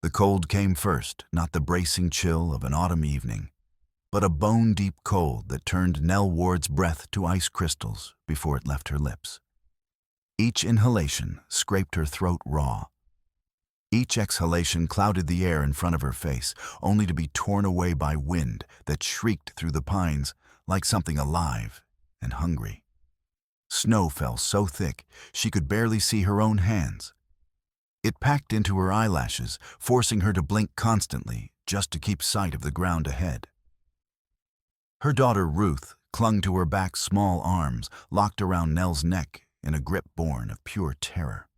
The cold came first, not the bracing chill of an autumn evening, but a bone-deep cold that turned Nell Ward's breath to ice crystals before it left her lips. Each inhalation scraped her throat raw. Each exhalation clouded the air in front of her face, only to be torn away by wind that shrieked through the pines like something alive and hungry. Snow fell so thick she could barely see her own hands. It packed into her eyelashes, forcing her to blink constantly just to keep sight of the ground ahead. Her daughter Ruth clung to her back's small arms, locked around Nell's neck in a grip born of pure terror.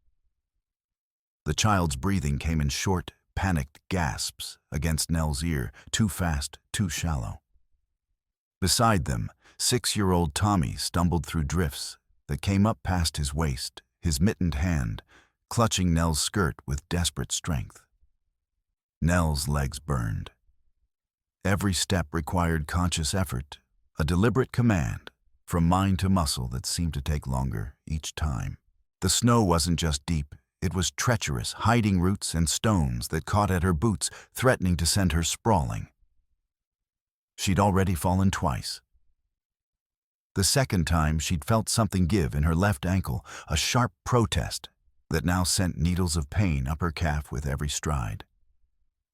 The child's breathing came in short, panicked gasps against Nell's ear, too fast, too shallow. Beside them, 6-year-old Tommy stumbled through drifts that came up past his waist, his mittened hand clutching Nell's skirt with desperate strength. Nell's legs burned. Every step required conscious effort, a deliberate command, from mind to muscle that seemed to take longer each time. The snow wasn't just deep, it was treacherous, hiding roots and stones that caught at her boots, threatening to send her sprawling. She'd already fallen twice. The second time, she'd felt something give in her left ankle, a sharp protest that now sent needles of pain up her calf with every stride.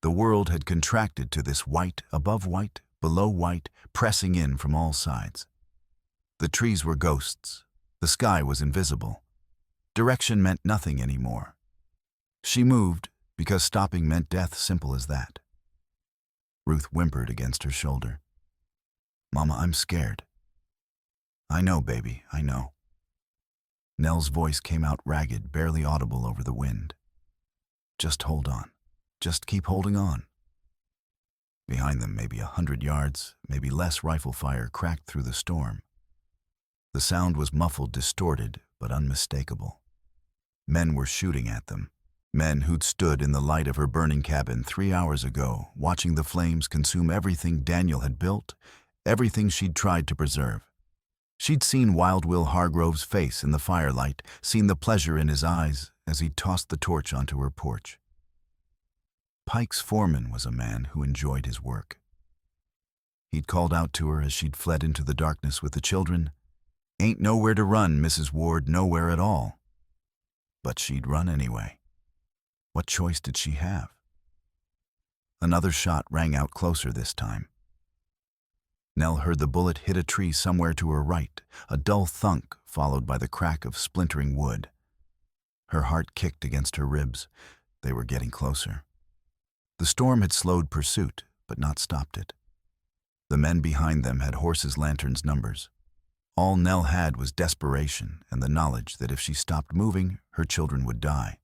The world had contracted to this white, above white, below white, pressing in from all sides. The trees were ghosts. The sky was invisible. Direction meant nothing anymore. She moved because stopping meant death, simple as that. Ruth whimpered against her shoulder. "Mama, I'm scared." "I know, baby, I know." Nell's voice came out ragged, barely audible over the wind. "Just hold on. Just keep holding on." Behind them, maybe 100 yards, maybe less, rifle fire cracked through the storm. The sound was muffled, distorted, but unmistakable. Men were shooting at them. Men who'd stood in the light of her burning cabin 3 hours ago, watching the flames consume everything Daniel had built, everything she'd tried to preserve. She'd seen Wild Will Hargrove's face in the firelight, seen the pleasure in his eyes as he tossed the torch onto her porch. Pike's foreman was a man who enjoyed his work. He'd called out to her as she'd fled into the darkness with the children, "Ain't nowhere to run, Mrs. Ward, nowhere at all." But she'd run anyway. What choice did she have? Another shot rang out closer this time. Nell heard the bullet hit a tree somewhere to her right, a dull thunk followed by the crack of splintering wood. Her heart kicked against her ribs. They were getting closer. The storm had slowed pursuit, but not stopped it. The men behind them had horses' lanterns' numbers. All Nell had was desperation and the knowledge that if she stopped moving, her children would die.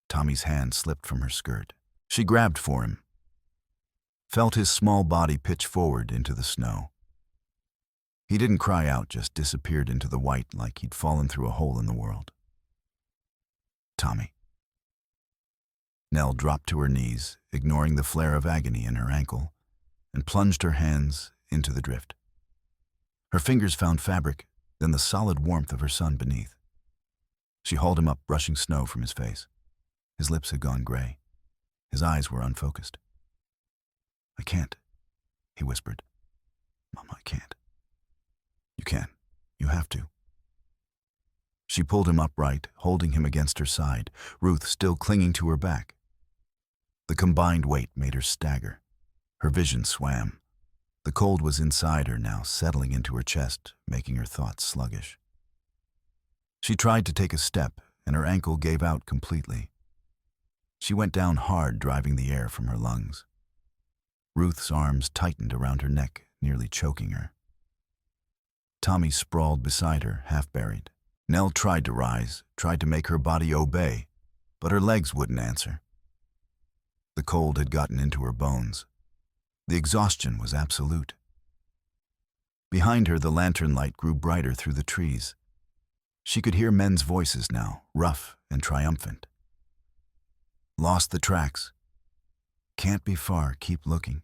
Tommy's hand slipped from her skirt. She grabbed for him, felt his small body pitch forward into the snow. He didn't cry out, just disappeared into the white like he'd fallen through a hole in the world. "Tommy." Nell dropped to her knees, ignoring the flare of agony in her ankle, and plunged her hands into the drift. Her fingers found fabric, then the solid warmth of her son beneath. She hauled him up, brushing snow from his face. His lips had gone gray. His eyes were unfocused. "I can't," he whispered. "Mama, I can't." "You can. You have to." She pulled him upright, holding him against her side, Ruth still clinging to her back. The combined weight made her stagger. Her vision swam. The cold was inside her now, settling into her chest, making her thoughts sluggish. She tried to take a step, and her ankle gave out completely. She went down hard, driving the air from her lungs. Ruth's arms tightened around her neck, nearly choking her. Tommy sprawled beside her, half buried. Nell tried to rise, tried to make her body obey, but her legs wouldn't answer. The cold had gotten into her bones. The exhaustion was absolute. Behind her, the lantern light grew brighter through the trees. She could hear men's voices now, rough and triumphant. "Lost the tracks. Can't be far, keep looking."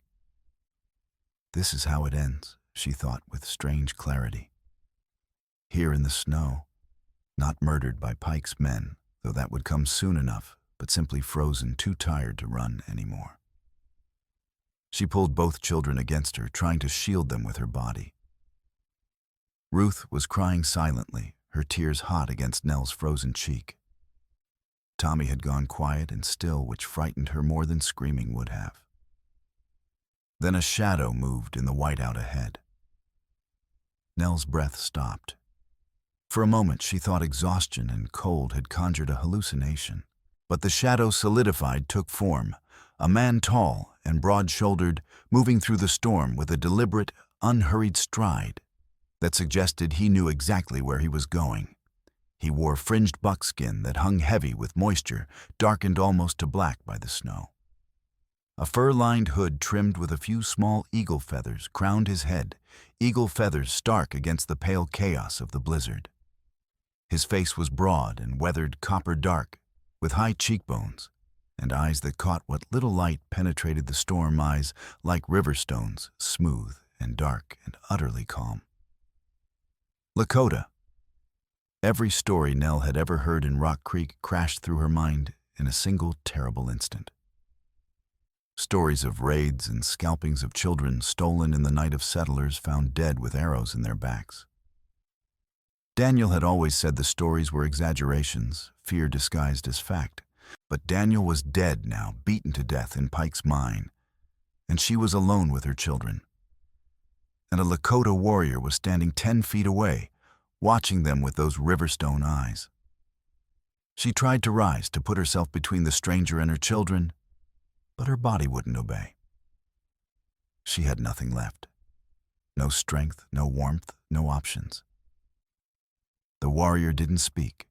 This is how it ends, she thought with strange clarity. Here in the snow, not murdered by Pike's men, though that would come soon enough, but simply frozen, too tired to run anymore. She pulled both children against her, trying to shield them with her body. Ruth was crying silently, her tears hot against Nell's frozen cheek. Tommy had gone quiet and still, which frightened her more than screaming would have. Then a shadow moved in the whiteout ahead. Nell's breath stopped. For a moment she thought exhaustion and cold had conjured a hallucination. But the shadow solidified, took form, a man tall and broad-shouldered, moving through the storm with a deliberate, unhurried stride that suggested he knew exactly where he was going. He wore fringed buckskin that hung heavy with moisture, darkened almost to black by the snow. A fur-lined hood trimmed with a few small eagle feathers crowned his head, eagle feathers stark against the pale chaos of the blizzard. His face was broad and weathered copper dark, with high cheekbones, and eyes that caught what little light penetrated the storm, eyes like river stones, smooth and dark and utterly calm. Lakota. Every story Nell had ever heard in Rock Creek crashed through her mind in a single terrible instant. Stories of raids and scalpings of children stolen in the night of settlers found dead with arrows in their backs. Daniel had always said the stories were exaggerations, fear disguised as fact. But Daniel was dead now, beaten to death in Pike's mine, and she was alone with her children. And a Lakota warrior was standing 10 feet away, watching them with those riverstone eyes. She tried to rise, to put herself between the stranger and her children, but her body wouldn't obey. She had nothing left. No strength, no warmth, no options. The warrior didn't speak.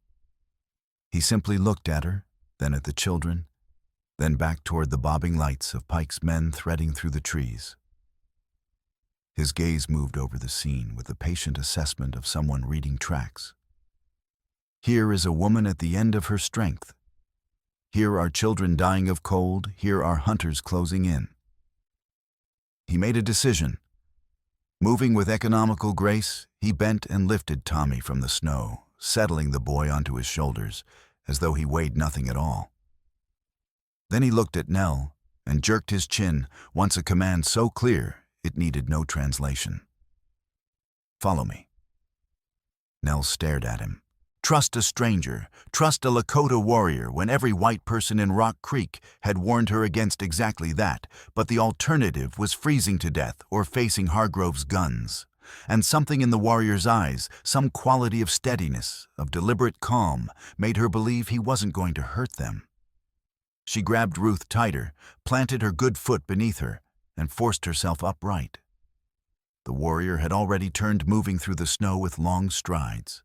He simply looked at her, then at the children, then back toward the bobbing lights of Pike's men threading through the trees. His gaze moved over the scene with the patient assessment of someone reading tracks. Here is a woman at the end of her strength. Here are children dying of cold. Here are hunters closing in. He made a decision. Moving with economical grace, he bent and lifted Tommy from the snow, settling the boy onto his shoulders, as though he weighed nothing at all. Then he looked at Nell and jerked his chin, once a command so clear it needed no translation. "Follow me." Nell stared at him. Trust a stranger, trust a Lakota warrior, when every white person in Rock Creek had warned her against exactly that, but the alternative was freezing to death or facing Hargrove's guns. And something in the warrior's eyes, some quality of steadiness, of deliberate calm, made her believe he wasn't going to hurt them. She grabbed Ruth tighter, planted her good foot beneath her, and forced herself upright. The warrior had already turned, moving through the snow with long strides.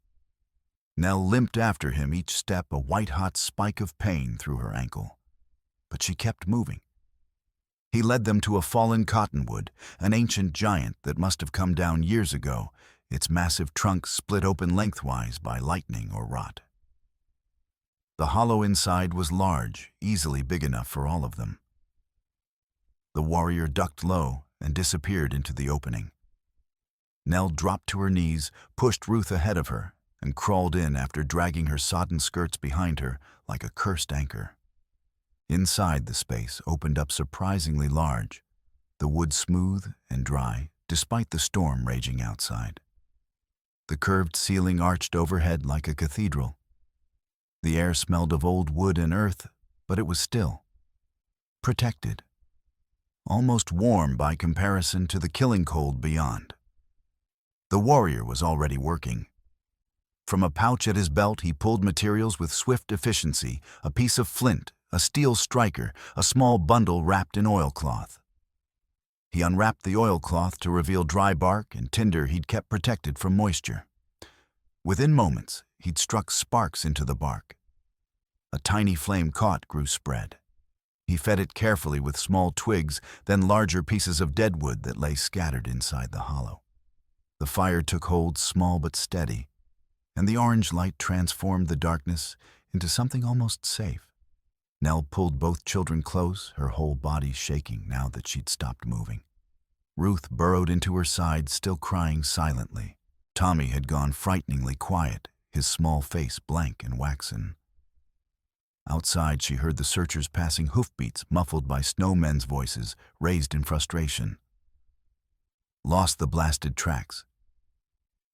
Nell limped after him, each step a white-hot spike of pain through her ankle. But she kept moving. He led them to a fallen cottonwood, an ancient giant that must have come down years ago, its massive trunk split open lengthwise by lightning or rot. The hollow inside was large, easily big enough for all of them. The warrior ducked low and disappeared into the opening. Nell dropped to her knees, pushed Ruth ahead of her, and crawled in after dragging her sodden skirts behind her like a cursed anchor. Inside, the space opened up surprisingly large, the wood smooth and dry, despite the storm raging outside. The curved ceiling arched overhead like a cathedral. The air smelled of old wood and earth, but it was still, protected, almost warm by comparison to the killing cold beyond. The warrior was already working. From a pouch at his belt, he pulled materials with swift efficiency, a piece of flint, a steel striker, a small bundle wrapped in oilcloth. He unwrapped the oilcloth to reveal dry bark and tinder he'd kept protected from moisture. Within moments, he'd struck sparks into the bark. A tiny flame caught, grew spread. He fed it carefully with small twigs, then larger pieces of deadwood that lay scattered inside the hollow. The fire took hold, small but steady, and the orange light transformed the darkness into something almost safe. Nell pulled both children close, her whole body shaking now that she'd stopped moving. Ruth burrowed into her side, still crying silently. Tommy had gone frighteningly quiet, his small face blank and waxen. Outside, she heard the searchers passing hoofbeats muffled by snowmen's voices raised in frustration. Lost the blasted tracks.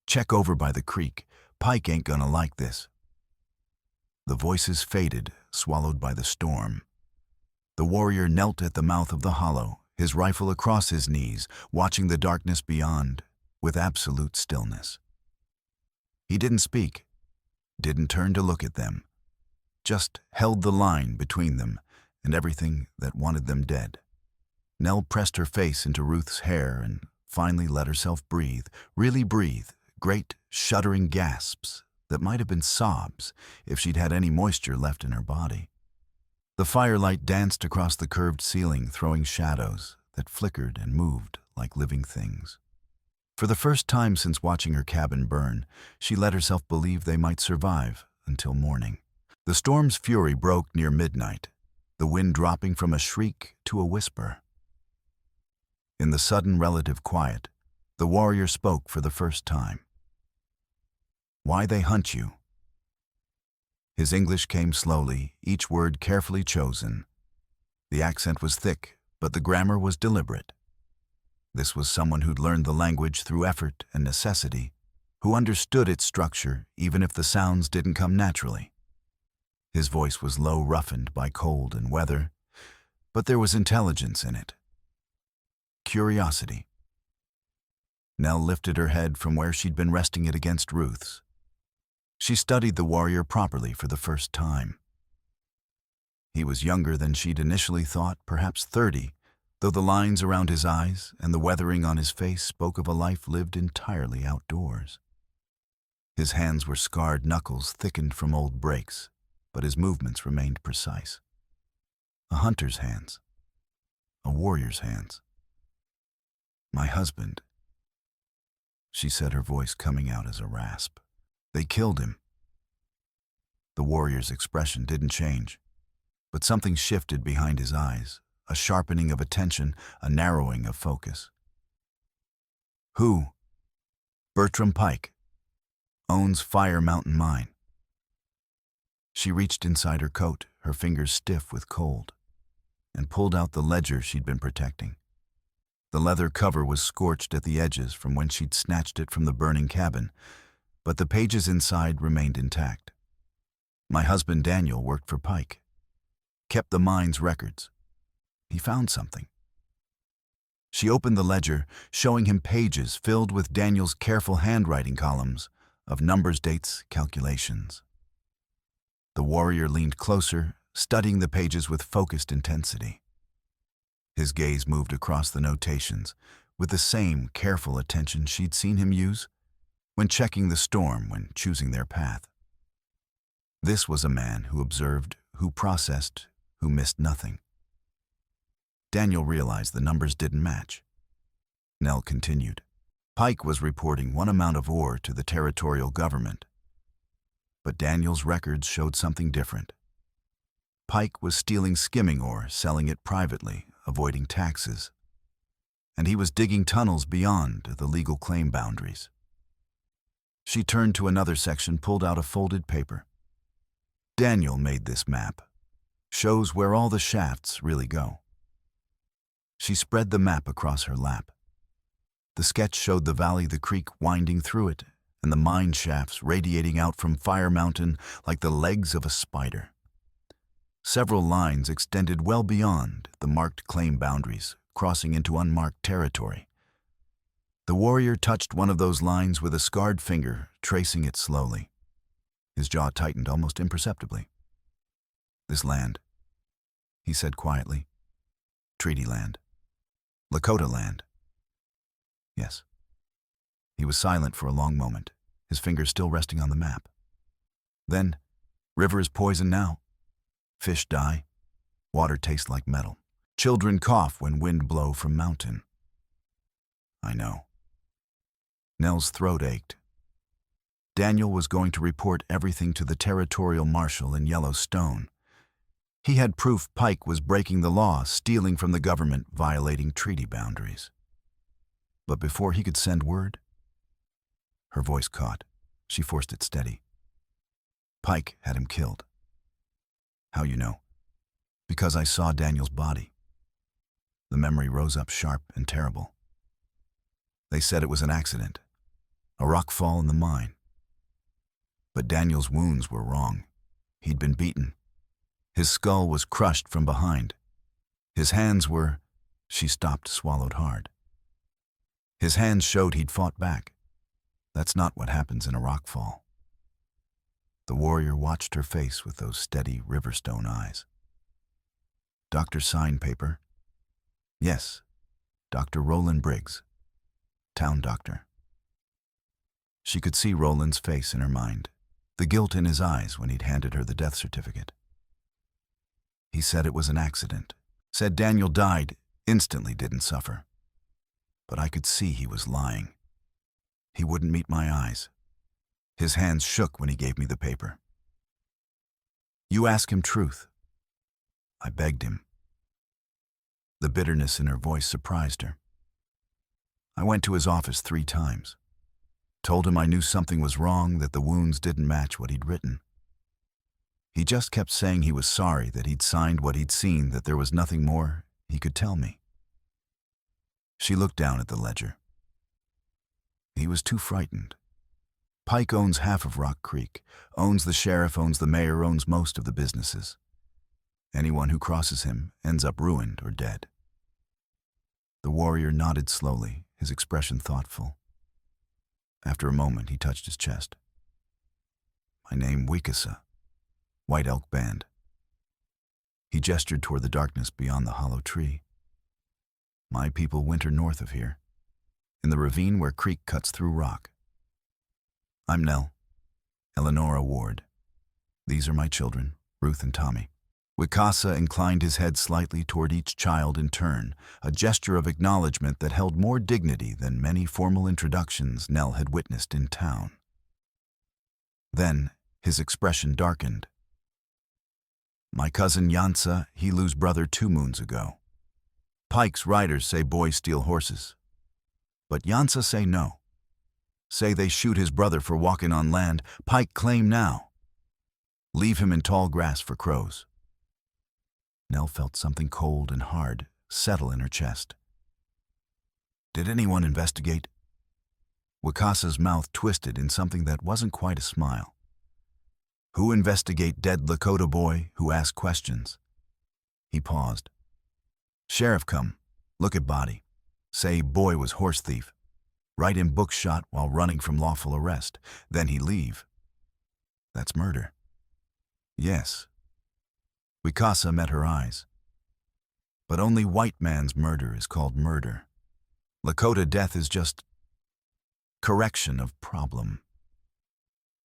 Check over by the creek. Pike ain't gonna like this. The voices faded, swallowed by the storm. The warrior knelt at the mouth of the hollow, his rifle across his knees, watching the darkness beyond with absolute stillness. He didn't speak, didn't turn to look at them, just held the line between them and everything that wanted them dead. Nell pressed her face into Ruth's hair and finally let herself breathe, really breathe, great shuddering gasps that might have been sobs if she'd had any moisture left in her body. The firelight danced across the curved ceiling, throwing shadows that flickered and moved like living things. For the first time since watching her cabin burn, she let herself believe they might survive until morning. The storm's fury broke near midnight, the wind dropping from a shriek to a whisper. In the sudden relative quiet, the warrior spoke for the first time. "Why they hunt you?" His English came slowly, each word carefully chosen. The accent was thick, but the grammar was deliberate. This was someone who'd learned the language through effort and necessity, who understood its structure even if the sounds didn't come naturally. His voice was low, roughened by cold and weather, but there was intelligence in it. Curiosity. Nell lifted her head from where she'd been resting it against Ruth's. She studied the warrior properly for the first time. He was younger than she'd initially thought, perhaps 30, though the lines around his eyes and the weathering on his face spoke of a life lived entirely outdoors. His hands were scarred knuckles thickened from old breaks, but his movements remained precise. A hunter's hands. A warrior's hands. "My husband," she said, her voice coming out as a rasp. "They killed him." The warrior's expression didn't change, but something shifted behind his eyes, a sharpening of attention, a narrowing of focus. "Who?" "Bertram Pike. Owns Fire Mountain Mine." She reached inside her coat, her fingers stiff with cold, and pulled out the ledger she'd been protecting. The leather cover was scorched at the edges from when she'd snatched it from the burning cabin, but the pages inside remained intact. "My husband Daniel worked for Pike. Kept the mine's records. He found something." She opened the ledger, showing him pages filled with Daniel's careful handwriting columns of numbers, dates, calculations. The warrior leaned closer, studying the pages with focused intensity. His gaze moved across the notations with the same careful attention she'd seen him use when checking the storm, when choosing their path. This was a man who observed, who processed, who missed nothing. Daniel realized the numbers didn't match. Nell continued. Pike was reporting one amount of ore to the territorial government, but Daniel's records showed something different. Pike was stealing skimming ore, selling it privately, avoiding taxes, and he was digging tunnels beyond the legal claim boundaries. She turned to another section, pulled out a folded paper. "Daniel made this map. Shows where all the shafts really go." She spread the map across her lap. The sketch showed the valley, the creek winding through it, and the mine shafts radiating out from Fire Mountain like the legs of a spider. Several lines extended well beyond the marked claim boundaries, crossing into unmarked territory. The warrior touched one of those lines with a scarred finger, tracing it slowly. His jaw tightened almost imperceptibly. "This land," he said quietly. "Treaty land. Lakota land." "Yes." He was silent for a long moment, his fingers still resting on the map. Then, "River is poison now. Fish die. Water tastes like metal. Children cough when wind blow from mountain." "I know." Nell's throat ached. Daniel was going to report everything to the territorial marshal in Yellowstone. He had proof Pike was breaking the law, stealing from the government, violating treaty boundaries. But before he could send word, her voice caught. She forced it steady. Pike had him killed. How you know? Because I saw Daniel's body. The memory rose up sharp and terrible. They said it was an accident, a rock fall in the mine. But Daniel's wounds were wrong. He'd been beaten. His skull was crushed from behind. His hands were... She stopped, swallowed hard. His hands showed he'd fought back. That's not what happens in a rock fall. The warrior watched her face with those steady riverstone eyes. Doctor signed paper? Yes, Dr. Roland Briggs, town doctor. She could see Roland's face in her mind, the guilt in his eyes when he'd handed her the death certificate. He said it was an accident, said Daniel died, instantly didn't suffer. But I could see he was lying. He wouldn't meet my eyes. His hands shook when he gave me the paper. You ask him truth. I begged him. The bitterness in her voice surprised her. I went to his office 3 times. Told him I knew something was wrong, that the wounds didn't match what he'd written. He just kept saying he was sorry, that he'd signed what he'd seen, that there was nothing more he could tell me. She looked down at the ledger. He was too frightened. Pike owns half of Rock Creek, owns the sheriff, owns the mayor, owns most of the businesses. Anyone who crosses him ends up ruined or dead. The warrior nodded slowly, his expression thoughtful. After a moment, he touched his chest. My name, Wikasa, White Elk Band. He gestured toward the darkness beyond the hollow tree. My people winter north of here, in the ravine where creek cuts through rock. I'm Nell, Eleonora Ward. These are my children, Ruth and Tommy. Wikasa inclined his head slightly toward each child in turn, a gesture of acknowledgement that held more dignity than many formal introductions Nell had witnessed in town. Then his expression darkened. My cousin Yansa, he lose brother 2 moons ago. Pike's riders say boys steal horses. But Yansa say no. Say they shoot his brother for walking on land. Pike claim now. Leave him in tall grass for crows. Nell felt something cold and hard settle in her chest. Did anyone investigate? Wikasa's mouth twisted in something that wasn't quite a smile. Who investigate dead Lakota boy who asked questions? He paused. Sheriff come, look at body. Say boy was horse thief. Write him book shot while running from lawful arrest. Then he leave. That's murder. Yes. Wikasa met her eyes. But only white man's murder is called murder. Lakota death is just correction of problem.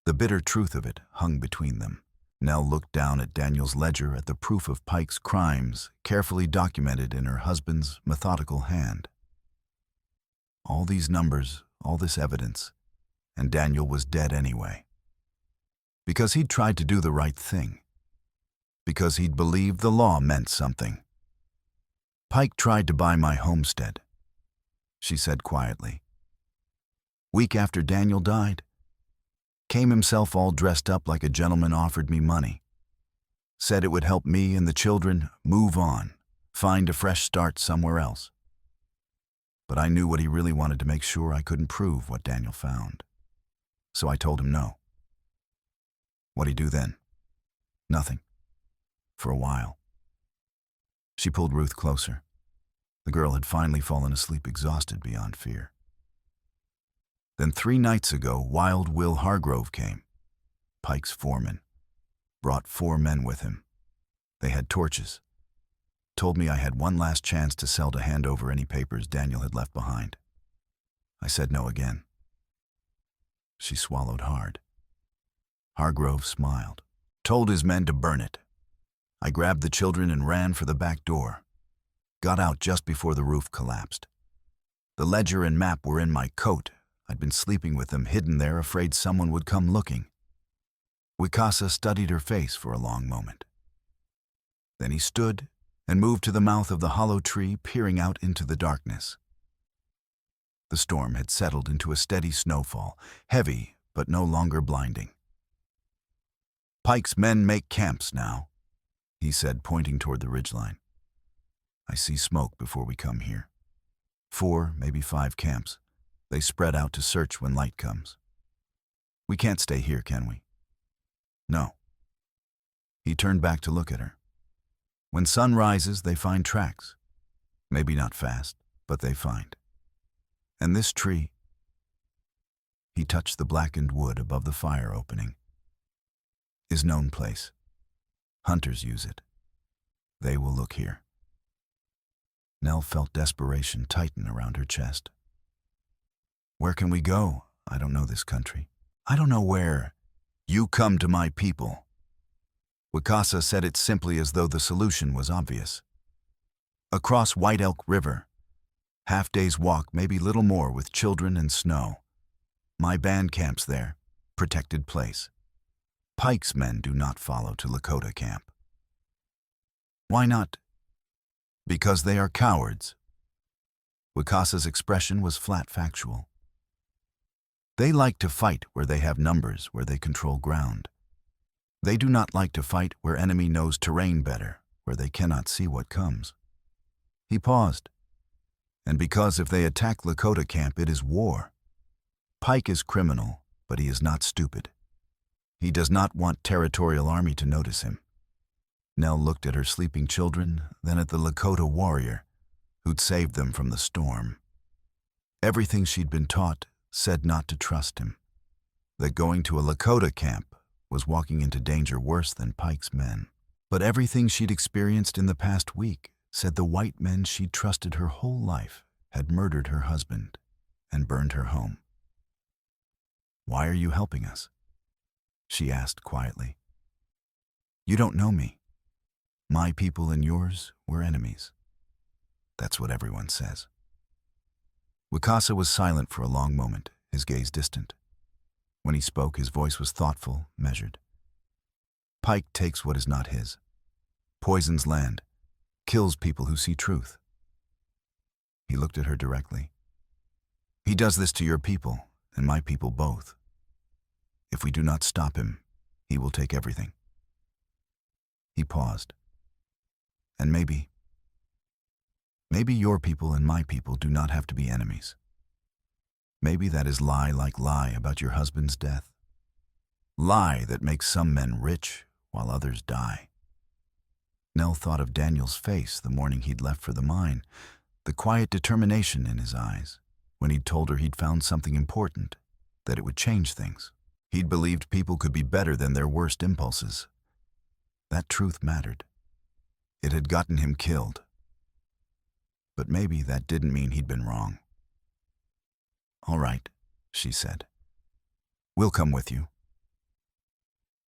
The bitter truth of it hung between them. Nell looked down at Daniel's ledger, at the proof of Pike's crimes, carefully documented in her husband's methodical hand. All these numbers, all this evidence, and Daniel was dead anyway. Because he'd tried to do the right thing. Because he'd believed the law meant something. Pike tried to buy my homestead, she said quietly. Week after Daniel died, came himself all dressed up like a gentleman, offered me money. Said it would help me and the children move on, find a fresh start somewhere else. But I knew what he really wanted to make sure I couldn't prove what Daniel found. So I told him no. What'd he do then? Nothing. For a while. She pulled Ruth closer. The girl had finally fallen asleep, exhausted beyond fear. Then 3 nights ago, Wild Will Hargrove came, Pike's foreman. Brought 4 men with him. They had torches. Told me I had one last chance to sell, to hand over any papers Daniel had left behind. I said no again. She swallowed hard. Hargrove smiled. Told his men to burn it. I grabbed the children and ran for the back door. Got out just before the roof collapsed. The ledger and map were in my coat. I'd been sleeping with them, hidden there, afraid someone would come looking. Wikasa studied her face for a long moment. Then he stood and moved to the mouth of the hollow tree, peering out into the darkness. The storm had settled into a steady snowfall, heavy but no longer blinding. Pike's men make camps now. he said, pointing toward the ridgeline. I see smoke before we come here. 4, maybe 5 camps. They spread out to search when light comes. We can't stay here, can we? No. He turned back to look at her. When sun rises, they find tracks. Maybe not fast, but they find. And this tree, he touched the blackened wood above the fire opening, is known place. Hunters use it. They will look here. Nell felt desperation tighten around her chest. Where can we go? I don't know this country. I don't know where. You come to my people. Wakasa said it simply as though the solution was obvious. Across White Elk River. Half-day's walk, maybe little more, with children and snow. My band camps there. Protected place. Pike's men do not follow to Lakota camp. Why not? Because they are cowards. Wakasa's expression was flat factual. They like to fight where they have numbers, where they control ground. They do not like to fight where enemy knows terrain better, where they cannot see what comes. He paused. And because if they attack Lakota camp, it is war. Pike is criminal, but he is not stupid. He does not want territorial army to notice him. Nell looked at her sleeping children, then at the Lakota warrior, who'd saved them from the storm. Everything she'd been taught said not to trust him, that going to a Lakota camp was walking into danger worse than Pike's men. But everything she'd experienced in the past week said the white men she'd trusted her whole life had murdered her husband and burned her home. Why are you helping us? She asked quietly. You don't know me. My people and yours were enemies. That's what everyone says. Wakasa was silent for a long moment, his gaze distant. When he spoke, his voice was thoughtful, measured. Pike takes what is not his, poisons land, kills people who see truth. He looked at her directly. He does this to your people, and my people both. If we do not stop him, he will take everything. He paused. And maybe your people and my people do not have to be enemies. Maybe that is lie like lie about your husband's death. Lie that makes some men rich while others die. Nell thought of Daniel's face the morning he'd left for the mine, the quiet determination in his eyes, when he'd told her he'd found something important, that it would change things. He'd believed people could be better than their worst impulses. That truth mattered. It had gotten him killed. But maybe that didn't mean he'd been wrong. All right, she said. We'll come with you.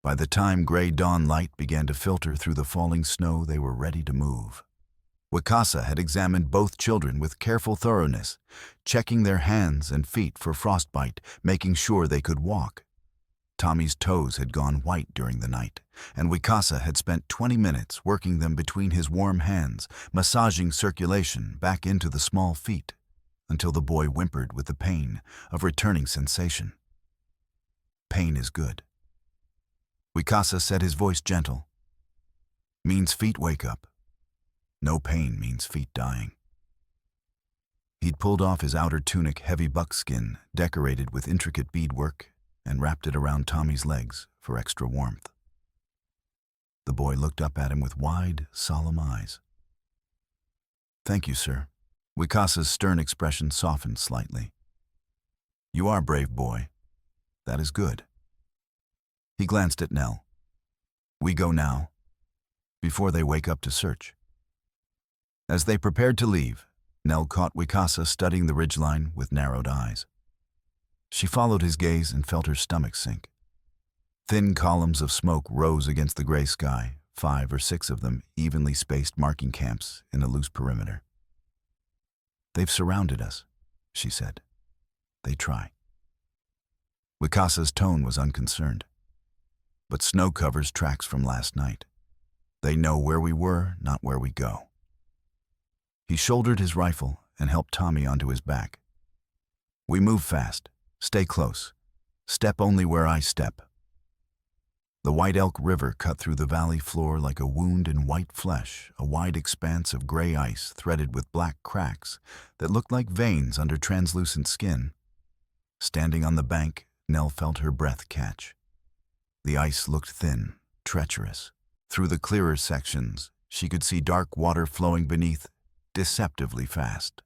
By the time gray dawn light began to filter through the falling snow, they were ready to move. Wakasa had examined both children with careful thoroughness, checking their hands and feet for frostbite, making sure they could walk. Tommy's toes had gone white during the night, and Wakasa had spent 20 minutes working them between his warm hands, massaging circulation back into the small feet, until the boy whimpered with the pain of returning sensation. Pain is good. Wakasa said, his voice gentle. Means feet wake up. No pain means feet dying. He'd pulled off his outer tunic, heavy buckskin, decorated with intricate beadwork, and wrapped it around Tommy's legs for extra warmth. The boy looked up at him with wide, solemn eyes. Thank you, sir. Wikasa's stern expression softened slightly. You are a brave boy. That is good. He glanced at Nell. We go now, before they wake up to search. As they prepared to leave, Nell caught Wakasa studying the ridgeline with narrowed eyes. She followed his gaze and felt her stomach sink. Thin columns of smoke rose against the gray sky, 5 or 6 of them evenly spaced, marking camps in a loose perimeter. They've surrounded us, she said. They try. Wikasa's tone was unconcerned. But snow covers tracks from last night. They know where we were, not where we go. He shouldered his rifle and helped Tommy onto his back. We move fast. Stay close. Step only where I step. The White Elk River cut through the valley floor like a wound in white flesh, a wide expanse of gray ice threaded with black cracks that looked like veins under translucent skin. Standing on the bank, Nell felt her breath catch. The ice looked thin, treacherous. Through the clearer sections, she could see dark water flowing beneath, deceptively fast.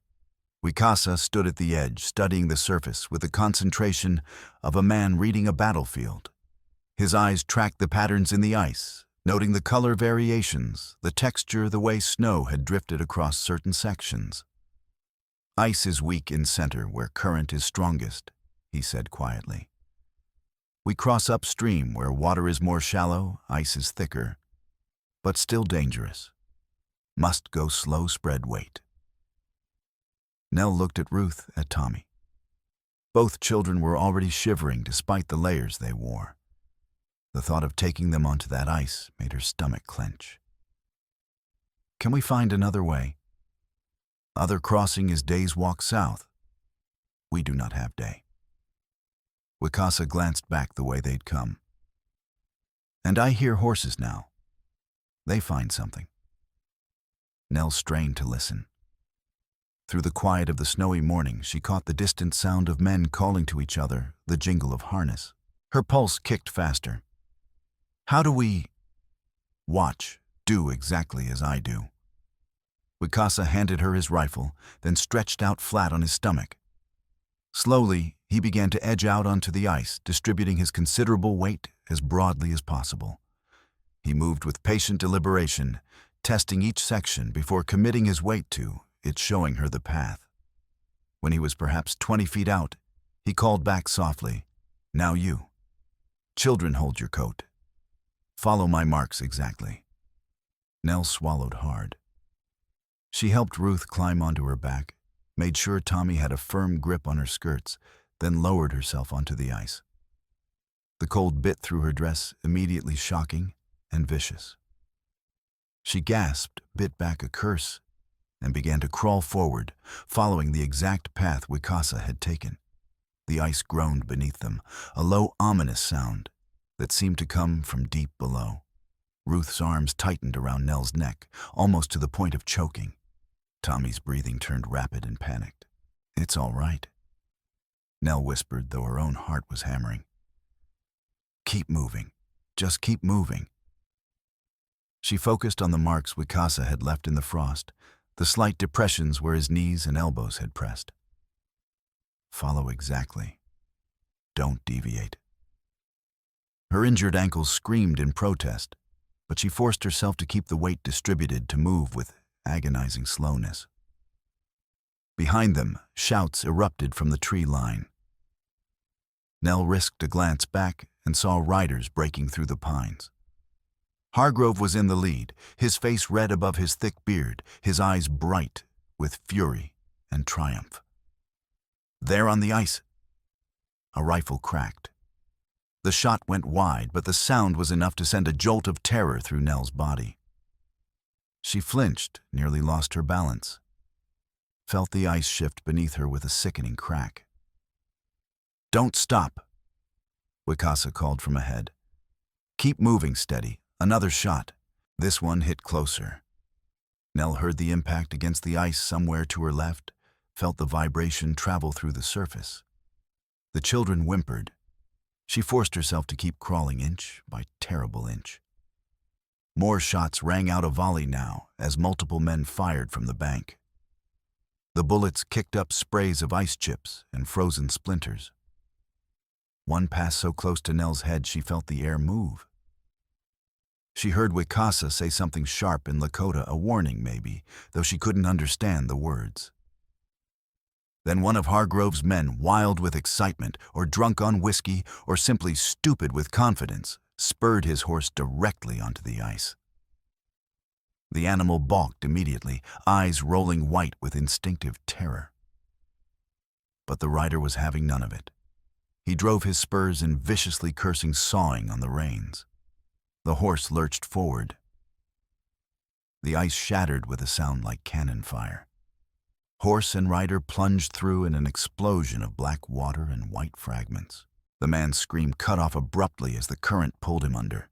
Wicasa stood at the edge, studying the surface with the concentration of a man reading a battlefield. His eyes tracked the patterns in the ice, noting the color variations, the texture, the way snow had drifted across certain sections. "Ice is weak in center where current is strongest," he said quietly. "We cross upstream where water is more shallow, ice is thicker, but still dangerous. Must go slow, spread weight." Nell looked at Ruth, at Tommy. Both children were already shivering despite the layers they wore. The thought of taking them onto that ice made her stomach clench. "Can we find another way? Other crossing is day's walk south. We do not have day." Wicasa glanced back the way they'd come. "And I hear horses now. They find something." Nell strained to listen. Through the quiet of the snowy morning, she caught the distant sound of men calling to each other, the jingle of harness. Her pulse kicked faster. "How do we watch? Do exactly as I do." Wicasa handed her his rifle, then stretched out flat on his stomach. Slowly, he began to edge out onto the ice, distributing his considerable weight as broadly as possible. He moved with patient deliberation, testing each section before committing his weight to it, showing her the path. When he was perhaps 20 feet out, he called back softly, "Now you. Children, hold your coat. Follow my marks exactly." Nell swallowed hard. She helped Ruth climb onto her back, made sure Tommy had a firm grip on her skirts, then lowered herself onto the ice. The cold bit through her dress, immediately shocking and vicious. She gasped, bit back a curse, and began to crawl forward, following the exact path Wicasa had taken. The ice groaned beneath them, a low, ominous sound that seemed to come from deep below. Ruth's arms tightened around Nell's neck, almost to the point of choking. Tommy's breathing turned rapid and panicked. "It's all right," Nell whispered, though her own heart was hammering. "Keep moving. Just keep moving." She focused on the marks Wicasa had left in the frost, the slight depressions where his knees and elbows had pressed. "Follow exactly. Don't deviate." Her injured ankles screamed in protest, but she forced herself to keep the weight distributed to move with agonizing slowness. Behind them, shouts erupted from the tree line. Nell risked a glance back and saw riders breaking through the pines. Hargrove was in the lead, his face red above his thick beard, his eyes bright with fury and triumph. There on the ice, a rifle cracked. The shot went wide, but the sound was enough to send a jolt of terror through Nell's body. She flinched, nearly lost her balance, felt the ice shift beneath her with a sickening crack. "Don't stop," Wicasa called from ahead. "Keep moving steady. Another shot." This one hit closer. Nell heard the impact against the ice somewhere to her left, felt the vibration travel through the surface. The children whimpered. She forced herself to keep crawling inch by terrible inch. More shots rang out a volley now as multiple men fired from the bank. The bullets kicked up sprays of ice chips and frozen splinters. One passed so close to Nell's head she felt the air move. She heard Wicasa say something sharp in Lakota, a warning maybe, though she couldn't understand the words. Then one of Hargrove's men, wild with excitement, or drunk on whiskey, or simply stupid with confidence, spurred his horse directly onto the ice. The animal balked immediately, eyes rolling white with instinctive terror. But the rider was having none of it. He drove his spurs in viciously cursing, sawing on the reins. The horse lurched forward. The ice shattered with a sound like cannon fire. Horse and rider plunged through in an explosion of black water and white fragments. The man's scream cut off abruptly as the current pulled him under.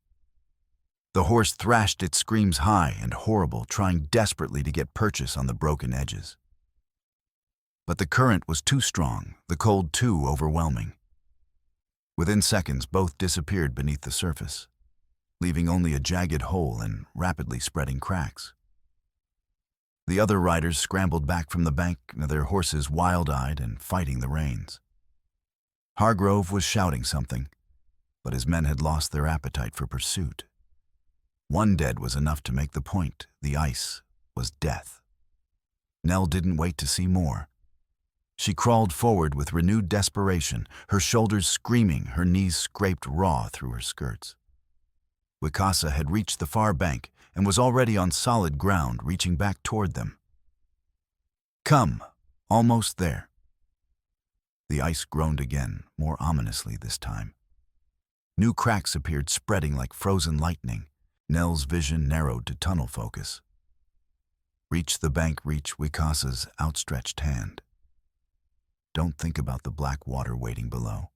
The horse thrashed its screams high and horrible, trying desperately to get purchase on the broken edges. But the current was too strong, the cold too overwhelming. Within seconds, both disappeared beneath the surface, leaving only a jagged hole and rapidly spreading cracks. The other riders scrambled back from the bank, their horses wild-eyed and fighting the reins. Hargrove was shouting something, but his men had lost their appetite for pursuit. One dead was enough to make the point. The ice was death. Nell didn't wait to see more. She crawled forward with renewed desperation, her shoulders screaming, her knees scraped raw through her skirts. Wicasa had reached the far bank and was already on solid ground, reaching back toward them. "Come, almost there." The ice groaned again, more ominously this time. New cracks appeared, spreading like frozen lightning. Nell's vision narrowed to tunnel focus. Reach the bank, reach Wicasa's outstretched hand. Don't think about the black water waiting below.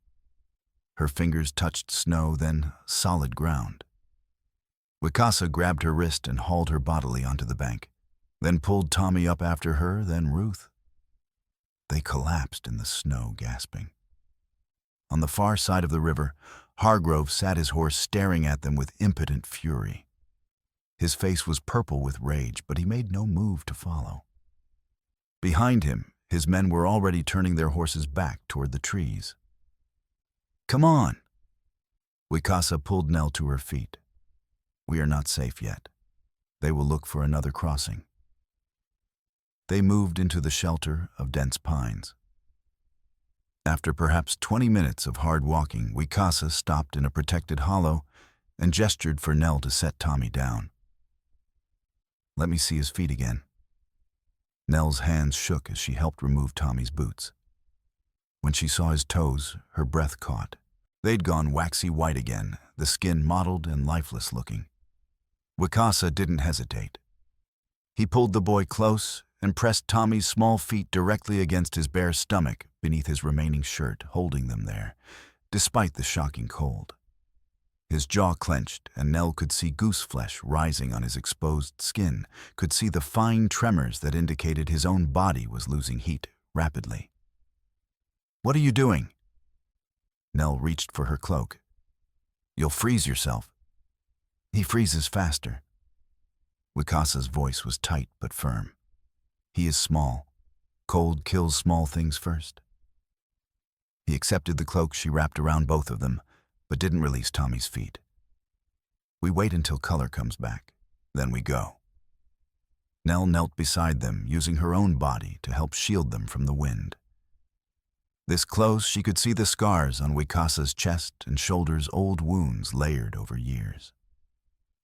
Her fingers touched snow, then solid ground. Wicasa grabbed her wrist and hauled her bodily onto the bank, then pulled Tommy up after her, then Ruth. They collapsed in the snow, gasping. On the far side of the river, Hargrove sat his horse, staring at them with impotent fury. His face was purple with rage, but he made no move to follow. Behind him, his men were already turning their horses back toward the trees. "Come on!" Wicasa pulled Nell to her feet. "We are not safe yet. They will look for another crossing." They moved into the shelter of dense pines. After perhaps 20 minutes of hard walking, Wicasa stopped in a protected hollow and gestured for Nell to set Tommy down. "Let me see his feet again." Nell's hands shook as she helped remove Tommy's boots. When she saw his toes, her breath caught. They'd gone waxy white again, the skin mottled and lifeless looking. Wicasa didn't hesitate. He pulled the boy close and pressed Tommy's small feet directly against his bare stomach beneath his remaining shirt, holding them there, despite the shocking cold. His jaw clenched, and Nell could see goose flesh rising on his exposed skin, could see the fine tremors that indicated his own body was losing heat rapidly. "What are you doing?" Nell reached for her cloak. "You'll freeze yourself." "He freezes faster." Wicasa's voice was tight but firm. "He is small. Cold kills small things first." He accepted the cloak she wrapped around both of them, but didn't release Tommy's feet. "We wait until color comes back, then we go." Nell knelt beside them, using her own body to help shield them from the wind. This close, she could see the scars on Wicasa's chest and shoulders, old wounds layered over years.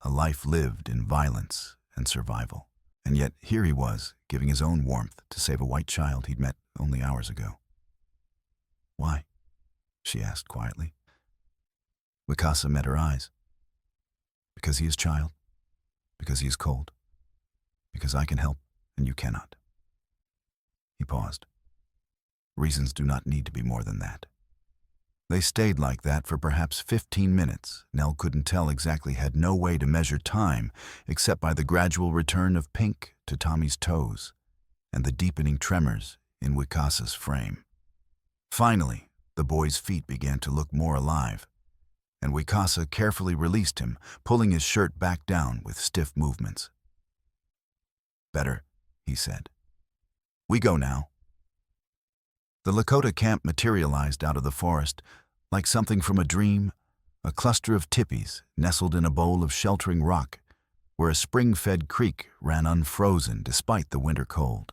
A life lived in violence and survival. And yet here he was, giving his own warmth to save a white child he'd met only hours ago. "Why?" she asked quietly. Wicasa met her eyes. "Because he is child. Because he is cold. Because I can help and you cannot." He paused. Reasons do not need to be more than that. They stayed like that for perhaps 15 minutes. Nell couldn't tell exactly, had no way to measure time except by the gradual return of pink to Tommy's toes and the deepening tremors in Wicasa's frame. Finally, the boy's feet began to look more alive, and Wicasa carefully released him, pulling his shirt back down with stiff movements. "Better," he said. "We go now." The Lakota camp materialized out of the forest like something from a dream, a cluster of tippies nestled in a bowl of sheltering rock where a spring-fed creek ran unfrozen despite the winter cold.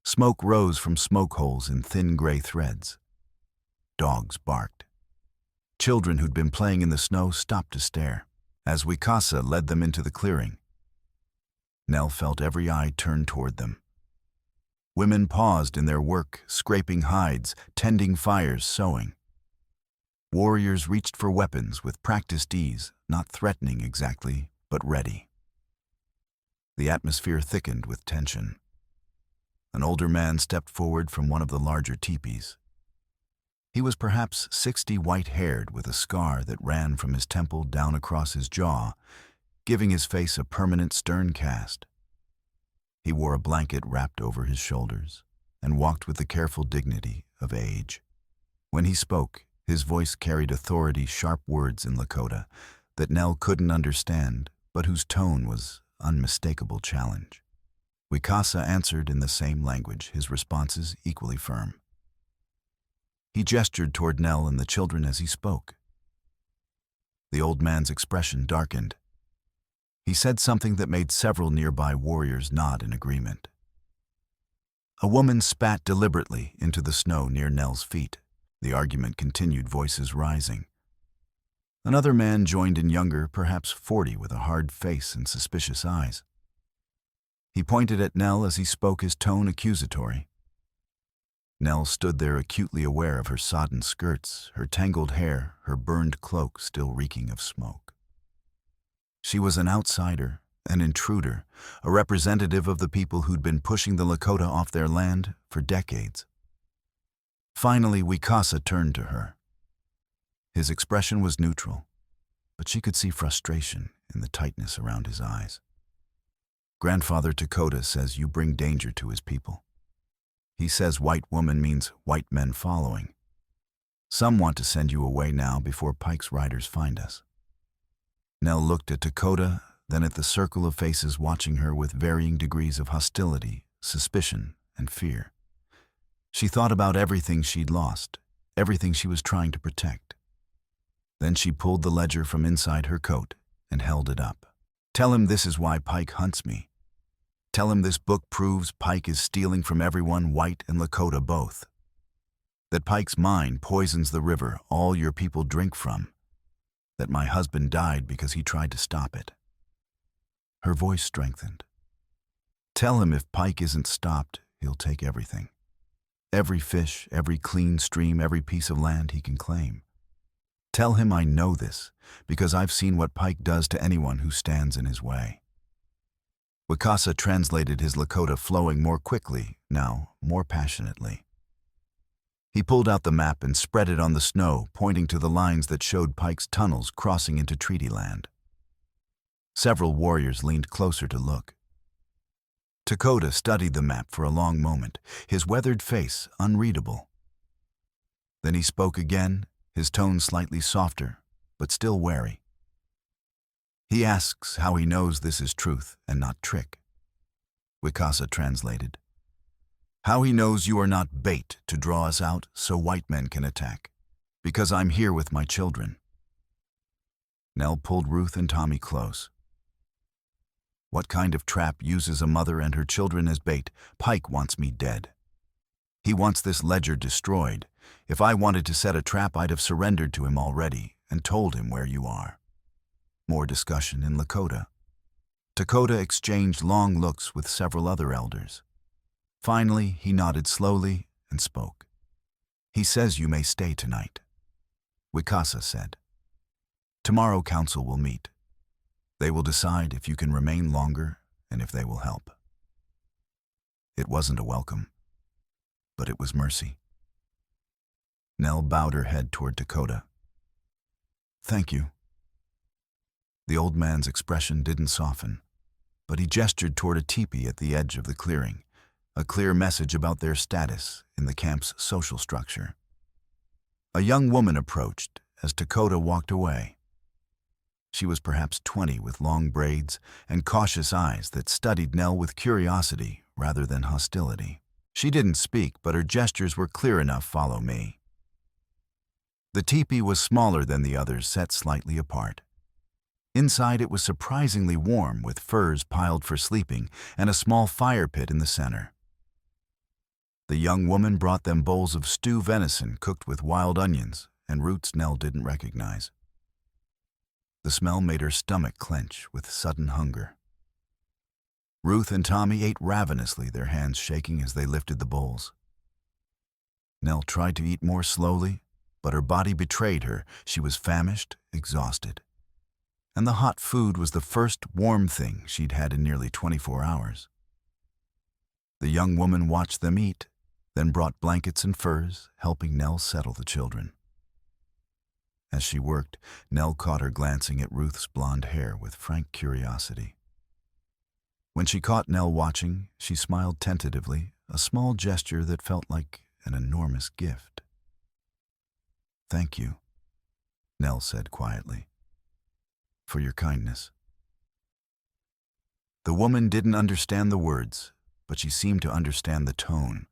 Smoke rose from smoke holes in thin gray threads. Dogs barked. Children who'd been playing in the snow stopped to stare as Wicasa led them into the clearing. Nell felt every eye turn toward them. Women paused in their work, scraping hides, tending fires, sewing. Warriors reached for weapons with practiced ease, not threatening exactly, but ready. The atmosphere thickened with tension. An older man stepped forward from one of the larger teepees. He was perhaps 60, white-haired, with a scar that ran from his temple down across his jaw, giving his face a permanent stern cast. He wore a blanket wrapped over his shoulders and walked with the careful dignity of age. When he spoke, his voice carried authority, sharp words in Lakota that Nell couldn't understand, but whose tone was unmistakable challenge. Wicasa answered in the same language, his responses equally firm. He gestured toward Nell and the children as he spoke. The old man's expression darkened. He said something that made several nearby warriors nod in agreement. A woman spat deliberately into the snow near Nell's feet. The argument continued, voices rising. Another man joined in, younger, perhaps 40, with a hard face and suspicious eyes. He pointed at Nell as he spoke, his tone accusatory. Nell stood there acutely aware of her sodden skirts, her tangled hair, her burned cloak still reeking of smoke. She was an outsider, an intruder, a representative of the people who'd been pushing the Lakota off their land for decades. Finally, Wicasa turned to her. His expression was neutral, but she could see frustration in the tightness around his eyes. Grandfather Lakota says you bring danger to his people. He says white woman means white men following. Some want to send you away now before Pike's riders find us. Nell looked at Lakota, then at the circle of faces watching her with varying degrees of hostility, suspicion, and fear. She thought about everything she'd lost, everything she was trying to protect. Then she pulled the ledger from inside her coat and held it up. Tell him this is why Pike hunts me. Tell him this book proves Pike is stealing from everyone, white and Lakota both. That Pike's mine poisons the river all your people drink from. That my husband died because he tried to stop it. Her voice strengthened. Tell him if Pike isn't stopped, he'll take everything. Every fish, every clean stream, every piece of land he can claim. Tell him I know this, because I've seen what Pike does to anyone who stands in his way. Wicasa translated his Lakota, flowing more quickly, now more passionately. He pulled out the map and spread it on the snow, pointing to the lines that showed Pike's tunnels crossing into treaty land. Several warriors leaned closer to look. Lakota studied the map for a long moment, his weathered face unreadable. Then he spoke again, his tone slightly softer, but still wary. He asks how he knows this is truth and not trick. Wicasa translated. How he knows you are not bait to draw us out so white men can attack. Because I'm here with my children. Nell pulled Ruth and Tommy close. What kind of trap uses a mother and her children as bait? Pike wants me dead. He wants this ledger destroyed. If I wanted to set a trap, I'd have surrendered to him already and told him where you are. More discussion in Lakota. Lakota exchanged long looks with several other elders. Finally, he nodded slowly and spoke. He says you may stay tonight. Wicasa said. Tomorrow council will meet. They will decide if you can remain longer and if they will help. It wasn't a welcome, but it was mercy. Nell bowed her head toward Lakota. Thank you. The old man's expression didn't soften, but he gestured toward a teepee at the edge of the clearing, a clear message about their status in the camp's social structure. A young woman approached as Lakota walked away. She was perhaps 20, with long braids and cautious eyes that studied Nell with curiosity rather than hostility. She didn't speak, but her gestures were clear enough, follow me. The teepee was smaller than the others, set slightly apart. Inside it was surprisingly warm, with furs piled for sleeping and a small fire pit in the center. The young woman brought them bowls of stew venison cooked with wild onions and roots Nell didn't recognize. The smell made her stomach clench with sudden hunger. Ruth and Tommy ate ravenously, their hands shaking as they lifted the bowls. Nell tried to eat more slowly, but her body betrayed her. She was famished, exhausted. And the hot food was the first warm thing she'd had in nearly 24 hours. The young woman watched them eat, then brought blankets and furs, helping Nell settle the children. As she worked, Nell caught her glancing at Ruth's blonde hair with frank curiosity. When she caught Nell watching, she smiled tentatively, a small gesture that felt like an enormous gift. "Thank you," Nell said quietly, "for your kindness." The woman didn't understand the words, but she seemed to understand the tone.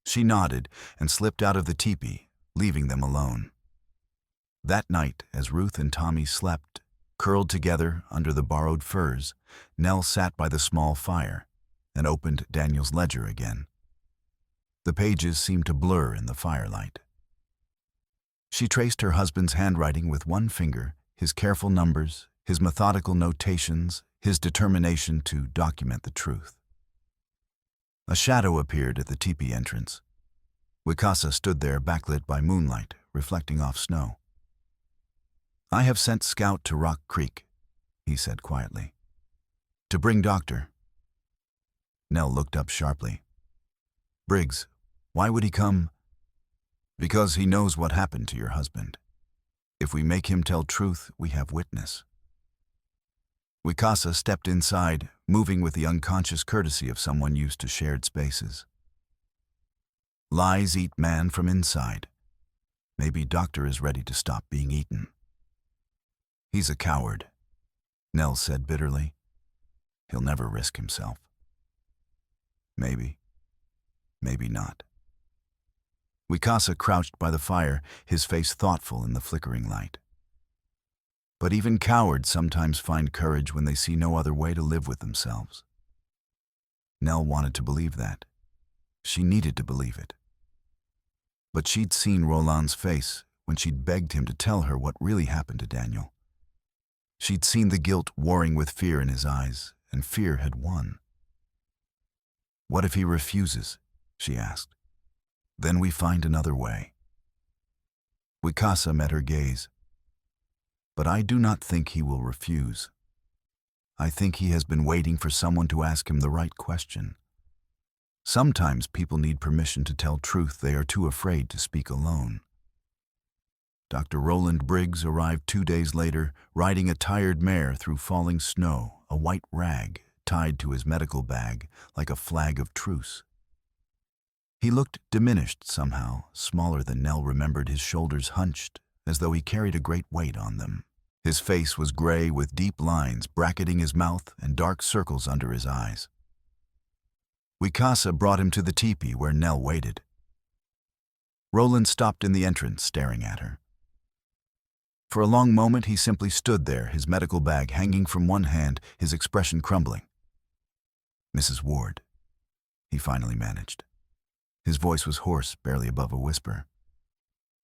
She nodded and slipped out of the teepee, leaving them alone. That night, as Ruth and Tommy slept, curled together under the borrowed furs, Nell sat by the small fire and opened Daniel's ledger again. The pages seemed to blur in the firelight. She traced her husband's handwriting with one finger, his careful numbers, his methodical notations, his determination to document the truth. A shadow appeared at the teepee entrance. Wicasa stood there backlit by moonlight, reflecting off snow. "I have sent Scout to Rock Creek," he said quietly, "to bring Doctor." Nell looked up sharply. "Briggs, why would he come?" "Because he knows what happened to your husband. If we make him tell truth, we have witness." Wicasa stepped inside, moving with the unconscious courtesy of someone used to shared spaces. "Lies eat man from inside. Maybe Doctor is ready to stop being eaten." "He's a coward," Nell said bitterly. "He'll never risk himself." Maybe. Maybe not. Wicasa crouched by the fire, his face thoughtful in the flickering light. But even cowards sometimes find courage when they see no other way to live with themselves. Nell wanted to believe that. She needed to believe it. But she'd seen Roland's face when she'd begged him to tell her what really happened to Daniel. She'd seen the guilt warring with fear in his eyes, and fear had won. "What if he refuses?" she asked. "Then we find another way." Wicasa met her gaze. "But I do not think he will refuse. I think he has been waiting for someone to ask him the right question. Sometimes people need permission to tell truth they are too afraid to speak alone." Dr. Roland Briggs arrived 2 days later, riding a tired mare through falling snow, a white rag tied to his medical bag like a flag of truce. He looked diminished somehow, smaller than Nell remembered, his shoulders hunched, as though he carried a great weight on them. His face was gray with deep lines bracketing his mouth and dark circles under his eyes. Wicasa brought him to the teepee where Nell waited. Roland stopped in the entrance, staring at her. For a long moment he simply stood there, his medical bag hanging from one hand, his expression crumbling. "Mrs. Ward," he finally managed. His voice was hoarse, barely above a whisper.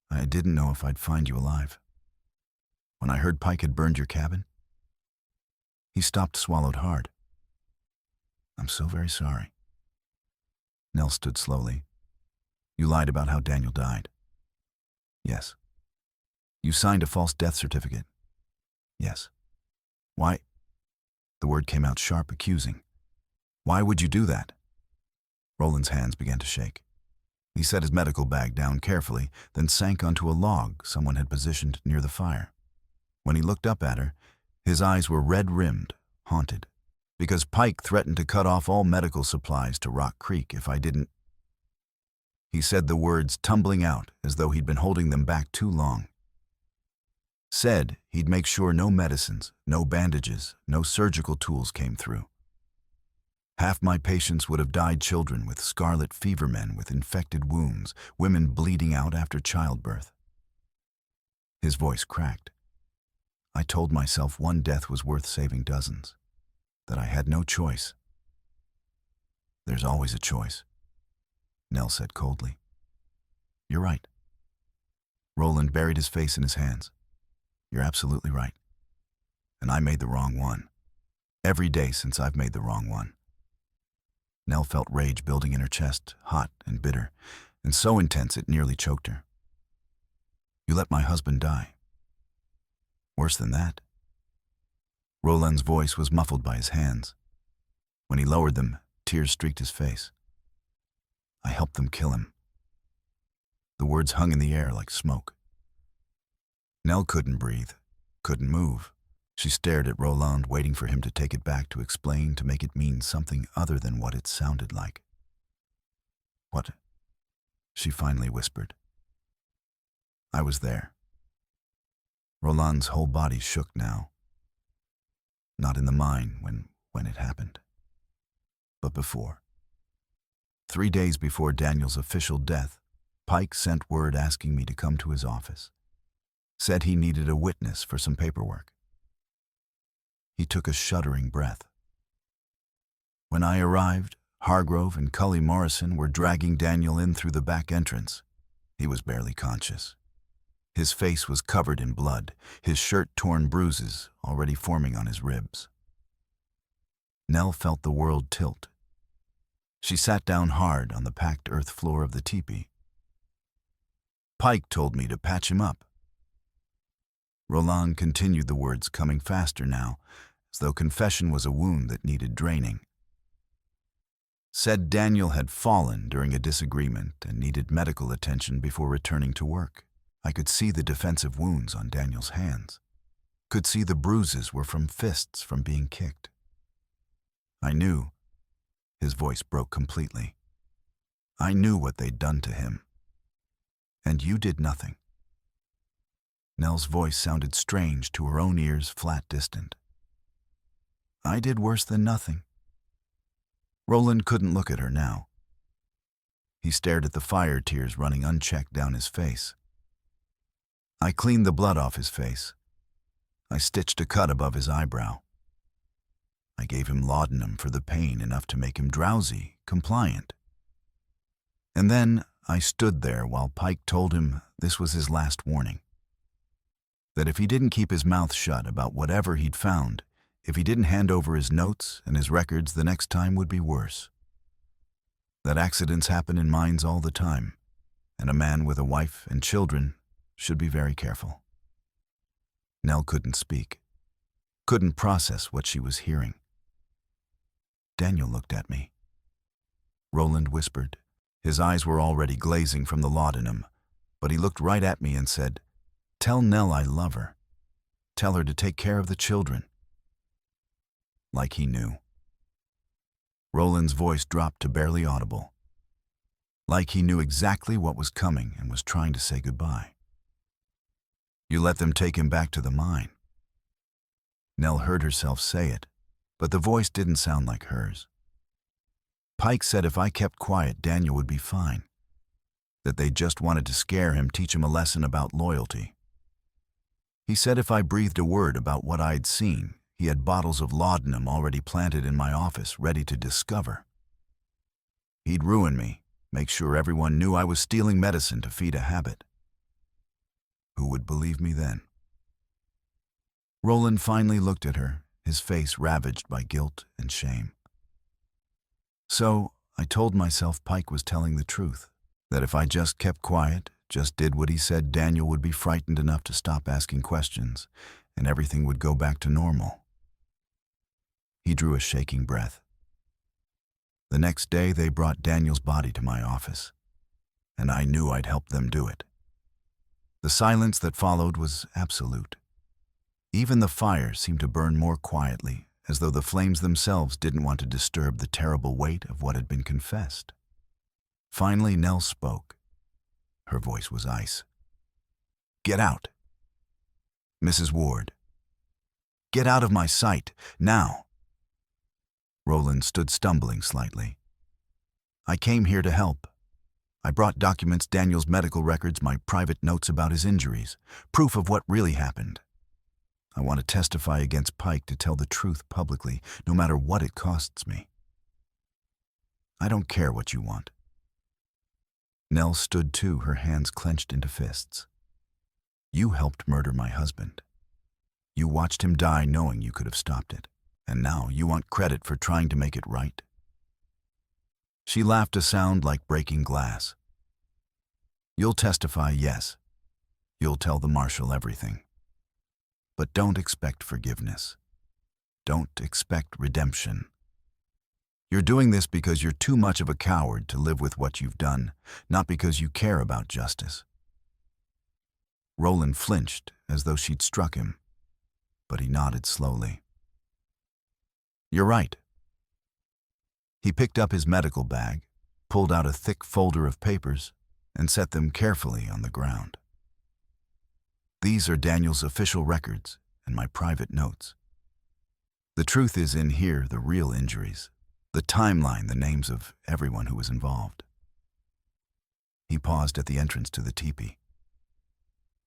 "I didn't know if I'd find you alive. When I heard Pike had burned your cabin..." He stopped, swallowed hard. "I'm so very sorry." Nell stood slowly. "You lied about how Daniel died." "Yes." "You signed a false death certificate." "Yes." "Why?" The word came out sharp, accusing. "Why would you do that?" Roland's hands began to shake. He set his medical bag down carefully, then sank onto a log someone had positioned near the fire. When he looked up at her, his eyes were red-rimmed, haunted. "Because Pike threatened to cut off all medical supplies to Rock Creek if I didn't..." He said the words tumbling out as though he'd been holding them back too long. Said he'd make sure no medicines, no bandages, no surgical tools came through. Half my patients would have died, children with scarlet fever, men with infected wounds, women bleeding out after childbirth. His voice cracked. I told myself one death was worth saving dozens, that I had no choice. "There's always a choice," Nell said coldly. "You're right." Roland buried his face in his hands. "You're absolutely right. And I made the wrong one. Every day since I've made the wrong one." Nell felt rage building in her chest, hot and bitter, and so intense it nearly choked her. "You let my husband die. Worse than that." Roland's voice was muffled by his hands. When he lowered them, tears streaked his face. I helped them kill him." The words hung in the air like smoke. Nell couldn't breathe, couldn't move. She stared at Roland, waiting for him to take it back, to explain, to make it mean something other than what it sounded like. "What?" she finally whispered. "I was there." Roland's whole body shook now. Not in the mine when it happened, but before. 3 days before Daniel's official death, Pike sent word asking me to come to his office. Said he needed a witness for some paperwork. He took a shuddering breath. When I arrived, Hargrove and Cully Morrison were dragging Daniel in through the back entrance. He was barely conscious. His face was covered in blood, his shirt torn, bruises already forming on his ribs. Nell felt the world tilt. She sat down hard on the packed earth floor of the teepee. "Pike told me to patch him up." Roland continued, the words coming faster now, as though confession was a wound that needed draining. "Said Daniel had fallen during a disagreement and needed medical attention before returning to work. I could see the defensive wounds on Daniel's hands. Could see the bruises were from fists from being kicked. I knew." His voice broke completely. "I knew what they'd done to him. And you did nothing." Nell's voice sounded strange to her own ears, flat, distant. "I did worse than nothing." Roland couldn't look at her now. He stared at the fire tears running unchecked down his face. "I cleaned the blood off his face. I stitched a cut above his eyebrow. I gave him laudanum for the pain, enough to make him drowsy, compliant. And then I stood there while Pike told him this was his last warning. That if he didn't keep his mouth shut about whatever he'd found, if he didn't hand over his notes and his records, the next time would be worse. That accidents happen in mines all the time, and a man with a wife and children should be very careful." Nell couldn't speak, couldn't process what she was hearing. Daniel looked at me. Roland whispered. His eyes were already glazing from the laudanum, but he looked right at me and said, "Tell Nell I love her. Tell her to take care of the children." Like he knew. Roland's voice dropped to barely audible. Like he knew exactly what was coming and was trying to say goodbye. "You let them take him back to the mine." Nell heard herself say it, but the voice didn't sound like hers. "Pike said if I kept quiet, Daniel would be fine. That they just wanted to scare him, teach him a lesson about loyalty. He said if I breathed a word about what I'd seen, he had bottles of laudanum already planted in my office, ready to discover. He'd ruin me, make sure everyone knew I was stealing medicine to feed a habit. Who would believe me then?" Roland finally looked at her, his face ravaged by guilt and shame. "So I told myself Pike was telling the truth, that if I just kept quiet, just did what he said, Daniel would be frightened enough to stop asking questions, and everything would go back to normal." He drew a shaking breath. "The next day they brought Daniel's body to my office, and I knew I'd help them do it. The silence that followed was absolute. Even the fire seemed to burn more quietly, as though the flames themselves didn't want to disturb the terrible weight of what had been confessed. Finally, Nell spoke. Her voice was ice. "Get out. Mrs. Ward. Get out of my sight, now." Roland stood stumbling slightly. "I came here to help. I brought documents, Daniel's medical records, my private notes about his injuries, proof of what really happened. I want to testify against Pike, to tell the truth publicly, no matter what it costs me. I don't care what you want." Nell stood too, her hands clenched into fists. "You helped murder my husband. You watched him die knowing you could have stopped it, and now you want credit for trying to make it right?" She laughed, a sound like breaking glass. "You'll testify, yes. You'll tell the marshal everything. But don't expect forgiveness. Don't expect redemption. You're doing this because you're too much of a coward to live with what you've done, not because you care about justice. Roland flinched as though she'd struck him, but he nodded slowly. You're right. He picked up his medical bag, pulled out a thick folder of papers, and set them carefully on the ground. These are Daniel's official records and my private notes. The truth is in here, the real injuries, the timeline, the names of everyone who was involved. He paused at the entrance to the teepee.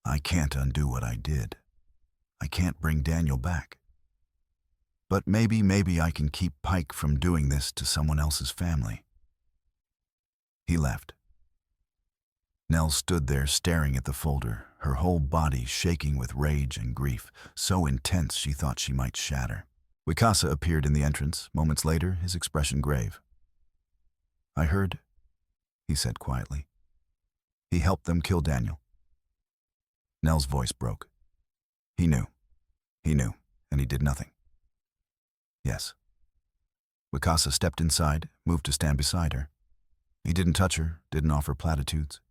I can't undo what I did. I can't bring Daniel back. But maybe I can keep Pike from doing this to someone else's family. He left. Nell stood there staring at the folder, her whole body shaking with rage and grief, so intense she thought she might shatter. Wicasa appeared in the entrance, moments later, his expression grave. I heard, he said quietly. He helped them kill Daniel. Nell's voice broke. He knew, and he did nothing. Yes. Wicasa stepped inside, moved to stand beside her. He didn't touch her, didn't offer platitudes.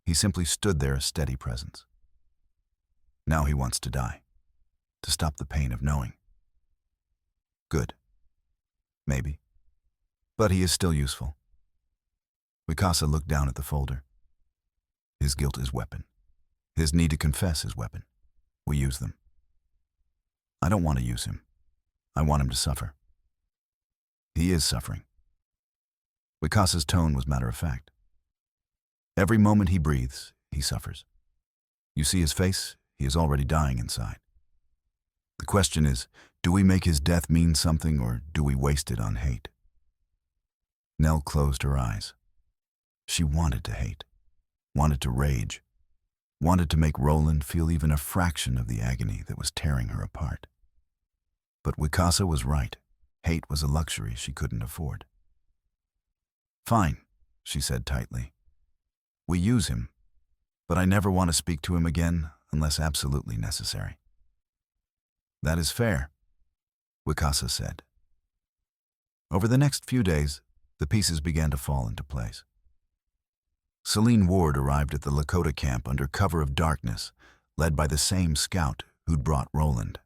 He simply stood there, a steady presence. Now he wants to die, to stop the pain of knowing. Good. Maybe. But he is still useful. Wicasa looked down at the folder. His guilt is weapon. His need to confess is weapon. We use them. I don't want to use him. I want him to suffer. He is suffering. Wicasa's tone was matter of fact. Every moment he breathes, he suffers. You see his face, he is already dying inside. The question is, do we make his death mean something or do we waste it on hate? Nell closed her eyes. She wanted to hate, wanted to rage, wanted to make Roland feel even a fraction of the agony that was tearing her apart. But Wicasa was right. Hate was a luxury she couldn't afford. Fine, she said tightly. We use him, but I never want to speak to him again unless absolutely necessary. That is fair, Wicasa said. Over the next few days, the pieces began to fall into place. Celine Ward arrived at the Lakota camp under cover of darkness, led by the same scout who'd brought Roland.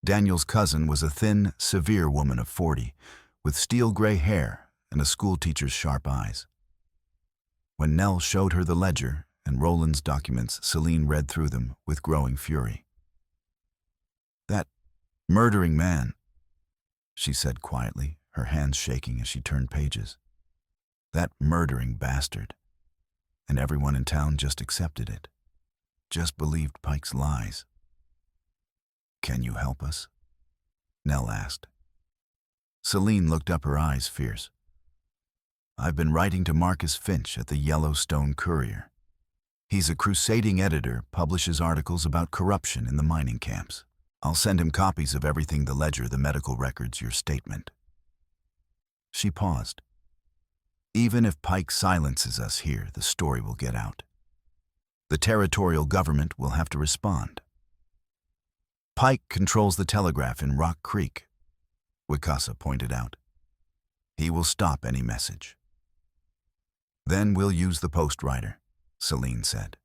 Daniel's cousin was a thin, severe woman of 40, with steel-gray hair and a schoolteacher's sharp eyes. When Nell showed her the ledger and Roland's documents, Celine read through them with growing fury. That murdering man, she said quietly, her hands shaking as she turned pages. That murdering bastard. And everyone in town just accepted it. Just believed Pike's lies. Can you help us? Nell asked. Celine looked up, her eyes fierce. I've been writing to Marcus Finch at the Yellowstone Courier. He's a crusading editor, publishes articles about corruption in the mining camps. I'll send him copies of everything, the ledger, the medical records, your statement. She paused. Even if Pike silences us here, the story will get out. The territorial government will have to respond. Pike controls the telegraph in Rock Creek, Wicasa pointed out. He will stop any message. Then we'll use the postwriter, Celine said.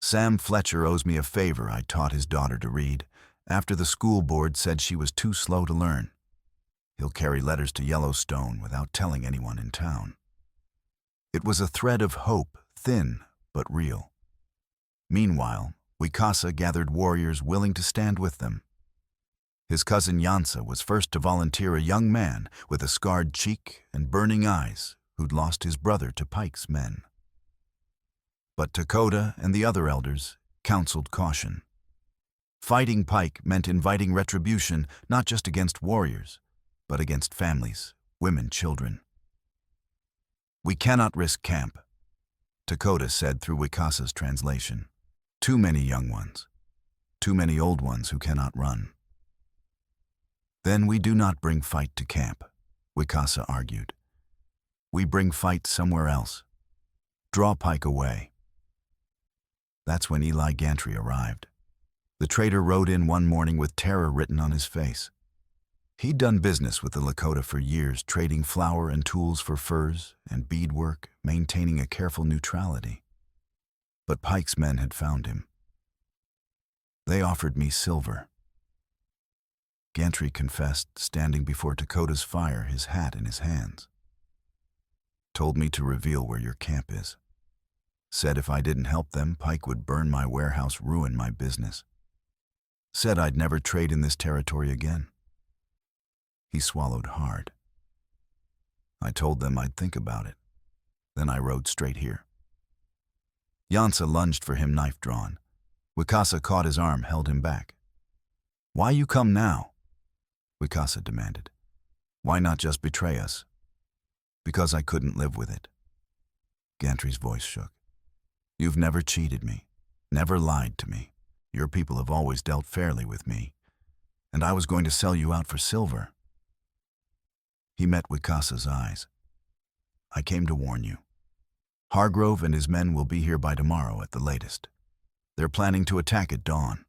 Sam Fletcher owes me a favor I taught his daughter to read after the school board said she was too slow to learn. He'll carry letters to Yellowstone without telling anyone in town. It was a thread of hope, thin but real. Meanwhile, Wicasa gathered warriors willing to stand with them. His cousin Yansa was first to volunteer, a young man with a scarred cheek and burning eyes who'd lost his brother to Pike's men. But Lakota and the other elders counseled caution. Fighting Pike meant inviting retribution not just against warriors, but against families, women, children. We cannot risk camp, Lakota said through Wicasa's translation. Too many young ones, too many old ones who cannot run. Then we do not bring fight to camp, Wicasa argued. We bring fight somewhere else. Draw Pike away. That's when Eli Gantry arrived. The traitor rode in one morning with terror written on his face. He'd done business with the Lakota for years, trading flour and tools for furs and beadwork, maintaining a careful neutrality. But Pike's men had found him. They offered me silver. Gantry confessed, standing before Dakota's fire, his hat in his hands. Told me to reveal where your camp is. Said if I didn't help them, Pike would burn my warehouse, ruin my business. Said I'd never trade in this territory again. He swallowed hard. I told them I'd think about it. Then I rode straight here. Yansa lunged for him, knife drawn. Wicasa caught his arm, held him back. Why you come now? Wicasa demanded. Why not just betray us? Because I couldn't live with it. Gantry's voice shook. You've never cheated me, never lied to me. Your people have always dealt fairly with me. And I was going to sell you out for silver. He met Wicasa's eyes. I came to warn you. Hargrove and his men will be here by tomorrow at the latest. They're planning to attack at dawn.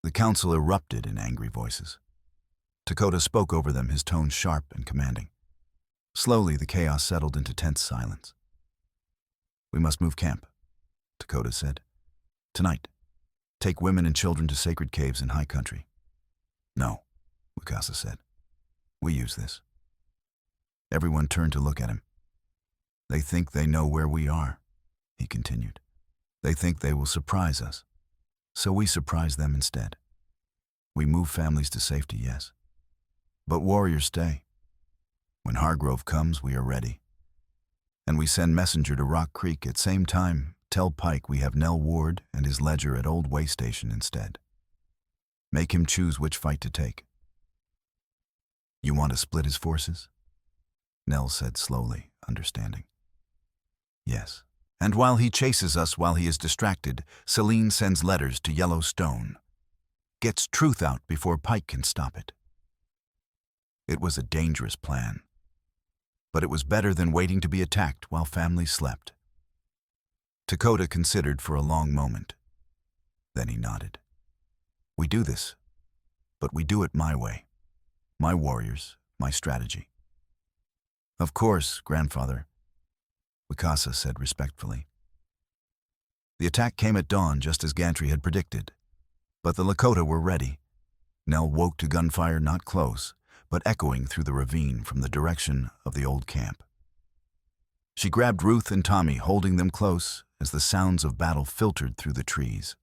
The council erupted in angry voices. Dakota spoke over them, his tone sharp and commanding. Slowly, the chaos settled into tense silence. We must move camp, Dakota said. Tonight. Take women and children to sacred caves in high country. No, Wicasa said. We use this. Everyone turned to look at him. They think they know where we are, he continued. They think they will surprise us. So we surprise them instead. We move families to safety, yes. But warriors stay. When Hargrove comes, we are ready. And we send messenger to Rock Creek at same time. Tell Pike we have Nell Ward and his ledger at Old Way Station instead. Make him choose which fight to take. You want to split his forces? Nell said slowly, understanding. Yes. And while he chases us while he is distracted, Celine sends letters to Yellowstone. Gets truth out before Pike can stop it. It was a dangerous plan. But it was better than waiting to be attacked while families slept. Dakota considered for a long moment. Then he nodded. We do this, but we do it my way. My warriors, my strategy. Of course, grandfather, Wicasa said respectfully. The attack came at dawn just as Gantry had predicted, but the Lakota were ready. Nell woke to gunfire not close, but echoing through the ravine from the direction of the old camp. She grabbed Ruth and Tommy, holding them close as the sounds of battle filtered through the trees.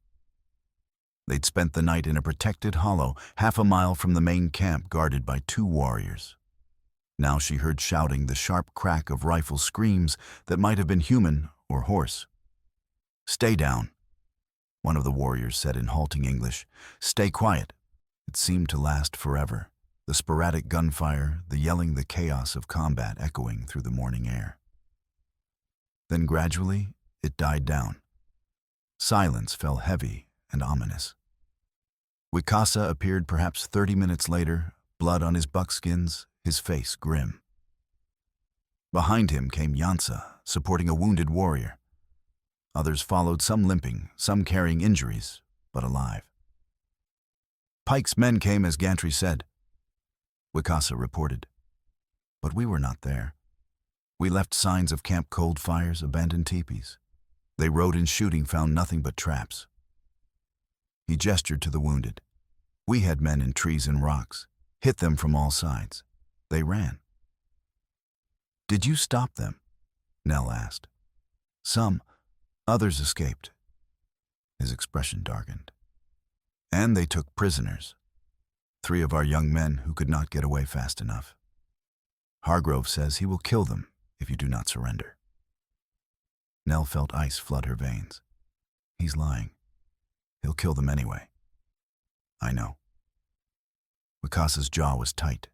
They'd spent the night in a protected hollow, half a mile from the main camp, guarded by 2 warriors. Now she heard shouting, the sharp crack of rifle screams that might have been human or horse. Stay down, one of the warriors said in halting English. Stay quiet. It seemed to last forever, the sporadic gunfire, the yelling, the chaos of combat echoing through the morning air. Then gradually, it died down. Silence fell heavy and ominous. Wicasa appeared perhaps 30 minutes later, blood on his buckskins, his face grim. Behind him came Yansa, supporting a wounded warrior. Others followed, some limping, some carrying injuries, but alive. Pike's men came as Gantry said, Wicasa reported. But we were not there. We left signs of camp cold fires, abandoned teepees. They rode in shooting, found nothing but traps. He gestured to the wounded. We had men in trees and rocks, hit them from all sides. They ran. Did you stop them? Nell asked. Some. Others escaped. His expression darkened. And they took prisoners. 3 of our young men who could not get away fast enough. Hargrove says he will kill them if you do not surrender. Nell felt ice flood her veins. He's lying. He'll kill them anyway. I know. Wicasa's jaw was tight,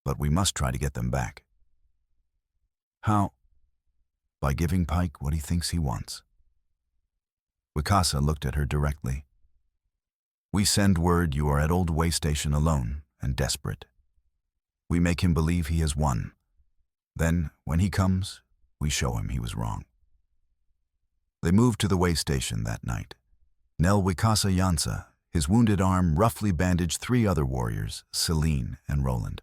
but we must try to get them back. How? By giving Pike what he thinks he wants. Wicasa looked at her directly. We send word you are at Old Way Station alone and desperate. We make him believe he has won. Then, when he comes, we show him he was wrong. They moved to the way station that night. Nell, Wicasa, Yansa, His wounded arm roughly bandaged 3 other warriors, Celine and Roland.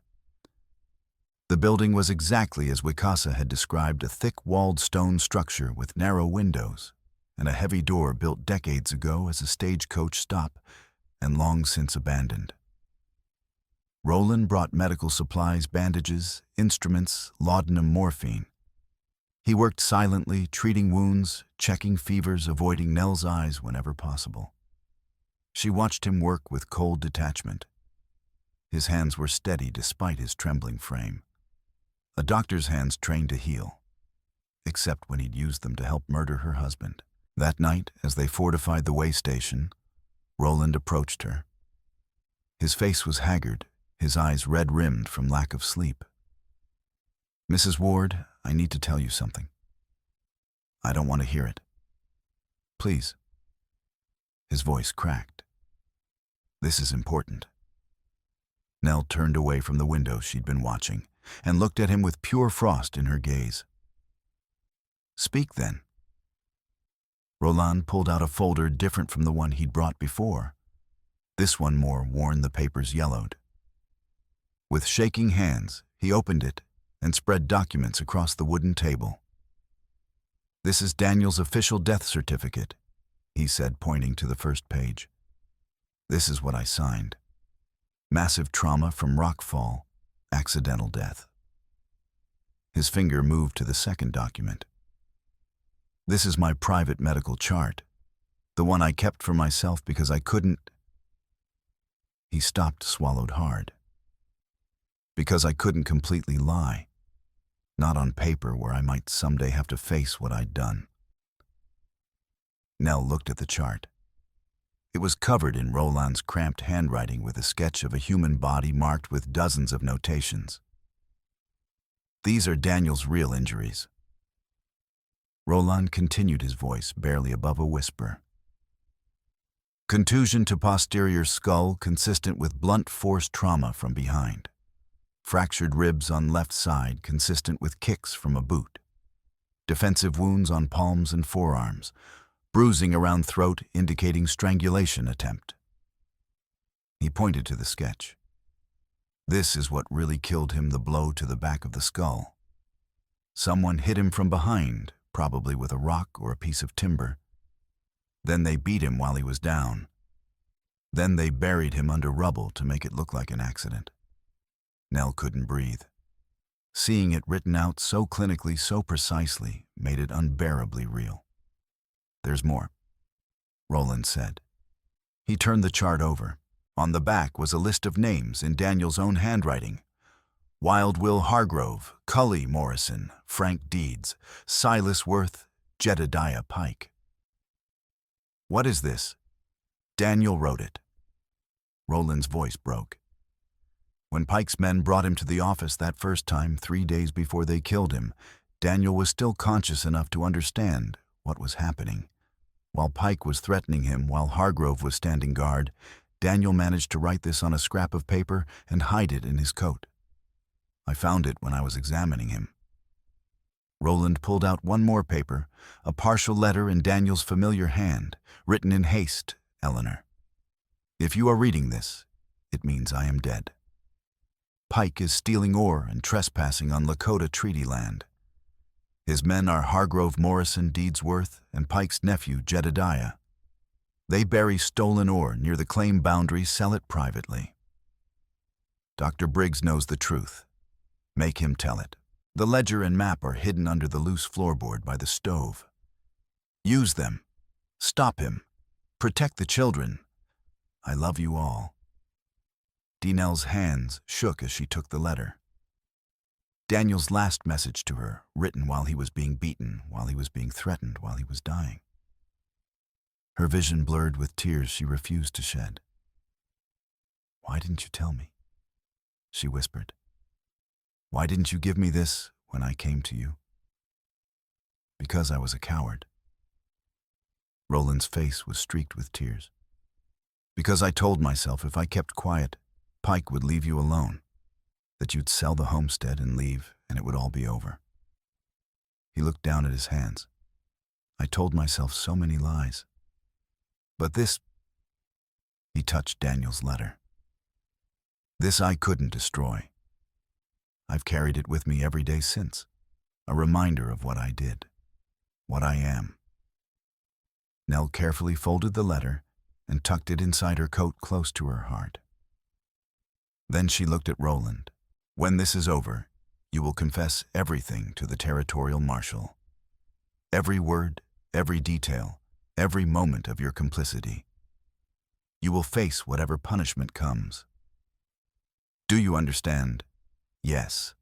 The building was exactly as Wicasa had described, a thick-walled stone structure with narrow windows and a heavy door built decades ago as a stagecoach stop and long since abandoned. Roland brought medical supplies, bandages, instruments, laudanum, morphine. He worked silently, treating wounds, checking fevers, avoiding Nell's eyes whenever possible. She watched him work with cold detachment. His hands were steady despite his trembling frame. A doctor's hands trained to heal, except when he'd used them to help murder her husband. That night, as they fortified the way station, Roland approached her. His face was haggard, his eyes red-rimmed from lack of sleep. "Mrs. Ward, I need to tell you something. I don't want to hear it. Please." His voice cracked. "This is important." Nell turned away from the window she'd been watching and looked at him with pure frost in her gaze. "Speak, then." Roland pulled out a folder different from the one he'd brought before. This one more worn, the papers yellowed. With shaking hands, he opened it and spread documents across the wooden table. "This is Daniel's official death certificate," he said, pointing to the first page. "This is what I signed. Massive trauma from rock fall, accidental death." His finger moved to the second document. "This is my private medical chart, the one I kept for myself because I couldn't—" He stopped, swallowed hard. "Because I couldn't completely lie. Not on paper where I might someday have to face what I'd done." Nell looked at the chart. It was covered in Roland's cramped handwriting with a sketch of a human body marked with dozens of notations. "These are Daniel's real injuries." Roland continued, his voice barely above a whisper. "Contusion to posterior skull consistent with blunt force trauma from behind. Fractured ribs on left side consistent with kicks from a boot. Defensive wounds on palms and forearms. Bruising around throat indicating strangulation attempt." He pointed to the sketch. "This is what really killed him, the blow to the back of the skull. Someone hit him from behind, probably with a rock or a piece of timber. Then they beat him while he was down. Then they buried him under rubble to make it look like an accident." Nell couldn't breathe. Seeing it written out so clinically, so precisely, made it unbearably real. "There's more," Roland said. He turned the chart over. On the back was a list of names in Daniel's own handwriting. Wild Will Hargrove, Cully Morrison, Frank Deeds, Silas Worth, Jedediah Pike. "What is this?" "Daniel wrote it." Roland's voice broke. "When Pike's men brought him to the office that first time, 3 days before they killed him, Daniel was still conscious enough to understand what was happening. While Pike was threatening him, while Hargrove was standing guard, Daniel managed to write this on a scrap of paper and hide it in his coat. I found it when I was examining him." Roland pulled out one more paper, a partial letter in Daniel's familiar hand, written in haste, "Eleanor. If you are reading this, it means I am dead. Pike is stealing ore and trespassing on Lakota treaty land. His men are Hargrove, Morrison, Deedsworth, and Pike's nephew, Jedediah. They bury stolen ore near the claim boundary, sell it privately. Dr. Briggs knows the truth. Make him tell it. The ledger and map are hidden under the loose floorboard by the stove. Use them. Stop him. Protect the children. I love you all." Nell's hands shook as she took the letter. Daniel's last message to her, written while he was being beaten, while he was being threatened, while he was dying. Her vision blurred with tears she refused to shed. "Why didn't you tell me?" she whispered. "Why didn't you give me this when I came to you?" "Because I was a coward." Roland's face was streaked with tears. "Because I told myself if I kept quiet, Pike would leave you alone, that you'd sell the homestead and leave, and it would all be over." He looked down at his hands. "I told myself so many lies. But this He touched Daniel's letter. This I couldn't destroy. I've carried it with me every day since, a reminder of what I did, what I am. Nell carefully folded the letter and tucked it inside her coat close to her heart. Then she looked at Roland. When this is over, you will confess everything to the territorial marshal. Every word, every detail, every moment of your complicity. You will face whatever punishment comes. Do you understand? Yes.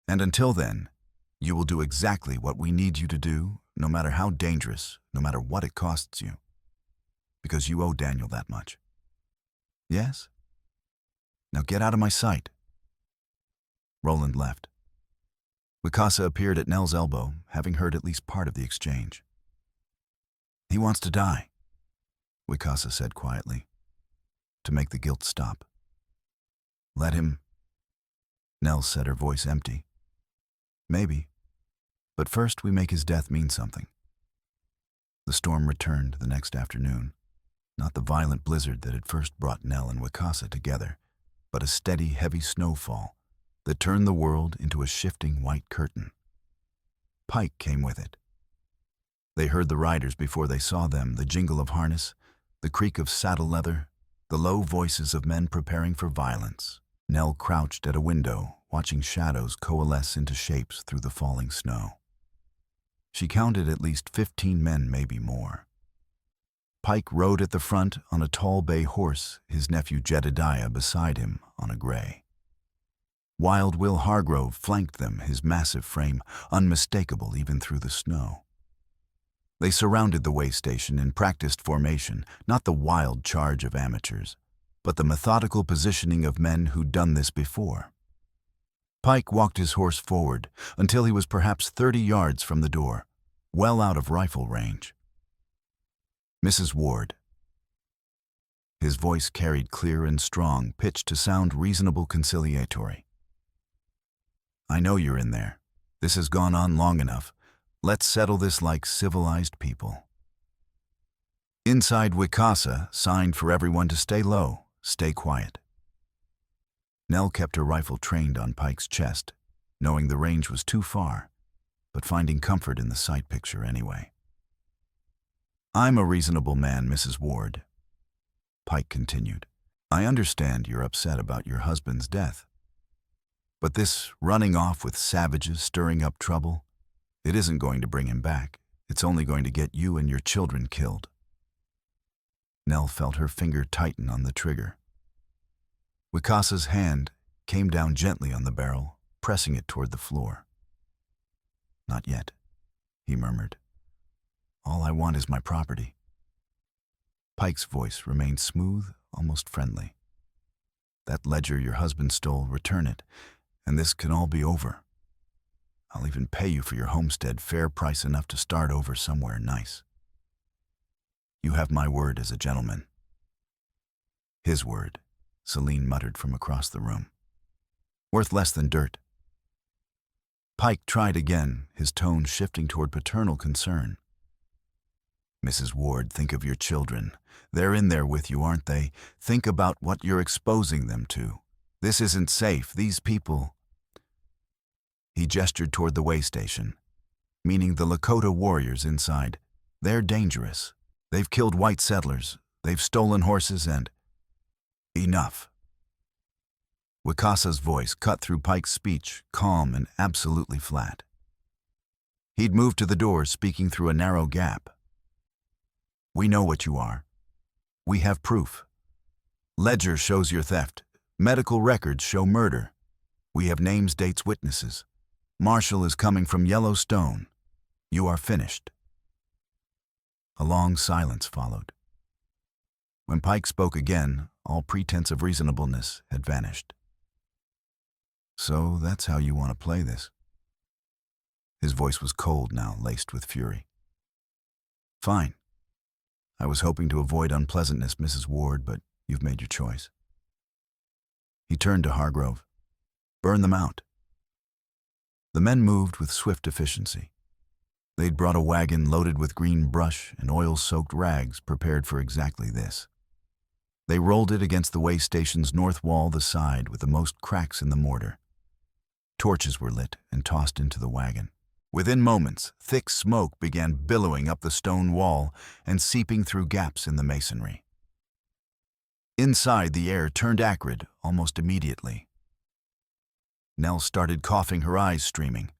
And until then, you will do exactly what we need you to do, no matter how dangerous, no matter what it costs you. Because you owe Daniel that much. Yes? Now get out of my sight. Roland left. Wicasa appeared at Nell's elbow, having heard at least part of the exchange. He wants to die, Wicasa said quietly, to make the guilt stop. Let him. Nell said, her voice empty. Maybe. But first we make his death mean something. The storm returned the next afternoon, not the violent blizzard that had first brought Nell and Wicasa together, but a steady, heavy snowfall that turned the world into a shifting white curtain. Pike came with it. They heard the riders before they saw them, the jingle of harness, the creak of saddle leather, the low voices of men preparing for violence. Nell crouched at a window, watching shadows coalesce into shapes through the falling snow. She counted at least 15 men, maybe more. Pike rode at the front on a tall bay horse, his nephew Jedediah beside him on a gray. Wild Will Hargrove flanked them, his massive frame unmistakable even through the snow. They surrounded the way station in practiced formation, not the wild charge of amateurs, but the methodical positioning of men who'd done this before. Pike walked his horse forward until he was perhaps 30 yards from the door, well out of rifle range. Mrs. Ward. His voice carried clear and strong, pitched to sound reasonable conciliatory. I know you're in there. This has gone on long enough. Let's settle this like civilized people. Inside, Wicasa signed for everyone to stay low, stay quiet. Nell kept her rifle trained on Pike's chest, knowing the range was too far, but finding comfort in the sight picture anyway. I'm a reasonable man, Mrs. Ward, Pike continued. I understand you're upset about your husband's death. But this running off with savages stirring up trouble, it isn't going to bring him back. It's only going to get you and your children killed. Nell felt her finger tighten on the trigger. Wicasa's hand came down gently on the barrel, pressing it toward the floor. Not yet, he murmured. All I want is my property. Pike's voice remained smooth, almost friendly. That ledger your husband stole, return it, and this can all be over. I'll even pay you for your homestead, fair price enough to start over somewhere nice. You have my word as a gentleman. His word, Celine muttered from across the room. Worth less than dirt. Pike tried again, his tone shifting toward paternal concern. Mrs. Ward, think of your children. They're in there with you, aren't they? Think about what you're exposing them to. This isn't safe. These people... He gestured toward the way station, meaning the Lakota warriors inside. They're dangerous. They've killed white settlers. They've stolen horses and... Enough. Wicasa's voice cut through Pike's speech, calm and absolutely flat. He'd moved to the door, speaking through a narrow gap. We know what you are. We have proof. Ledger shows your theft. Medical records show murder. We have names, dates, witnesses. Marshall is coming from Yellowstone. You are finished. A long silence followed. When Pike spoke again, all pretense of reasonableness had vanished. So that's how you want to play this? His voice was cold now, laced with fury. Fine. I was hoping to avoid unpleasantness, Mrs. Ward, but you've made your choice. He turned to Hargrove. Burn them out. The men moved with swift efficiency. They'd brought a wagon loaded with green brush and oil-soaked rags prepared for exactly this. They rolled it against the way station's north wall, the side with the most cracks in the mortar. Torches were lit and tossed into the wagon. Within moments, thick smoke began billowing up the stone wall and seeping through gaps in the masonry. Inside, the air turned acrid almost immediately. Nell started coughing, her eyes streaming.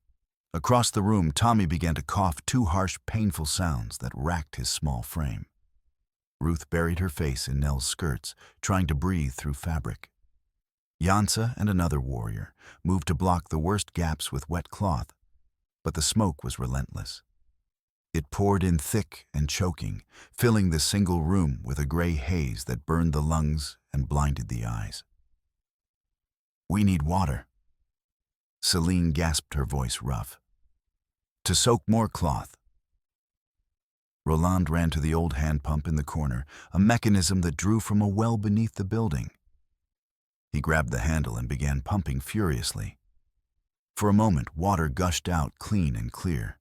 Across the room, Tommy began to cough two harsh, painful sounds that racked his small frame. Ruth buried her face in Nell's skirts, trying to breathe through fabric. Yansa and another warrior moved to block the worst gaps with wet cloth, but the smoke was relentless. It poured in thick and choking, filling the single room with a gray haze that burned the lungs and blinded the eyes. "We need water." Celine gasped, her voice rough. "To soak more cloth." Roland ran to the old hand pump in the corner, a mechanism that drew from a well beneath the building. He grabbed the handle and began pumping furiously. For a moment, water gushed out clean and clear.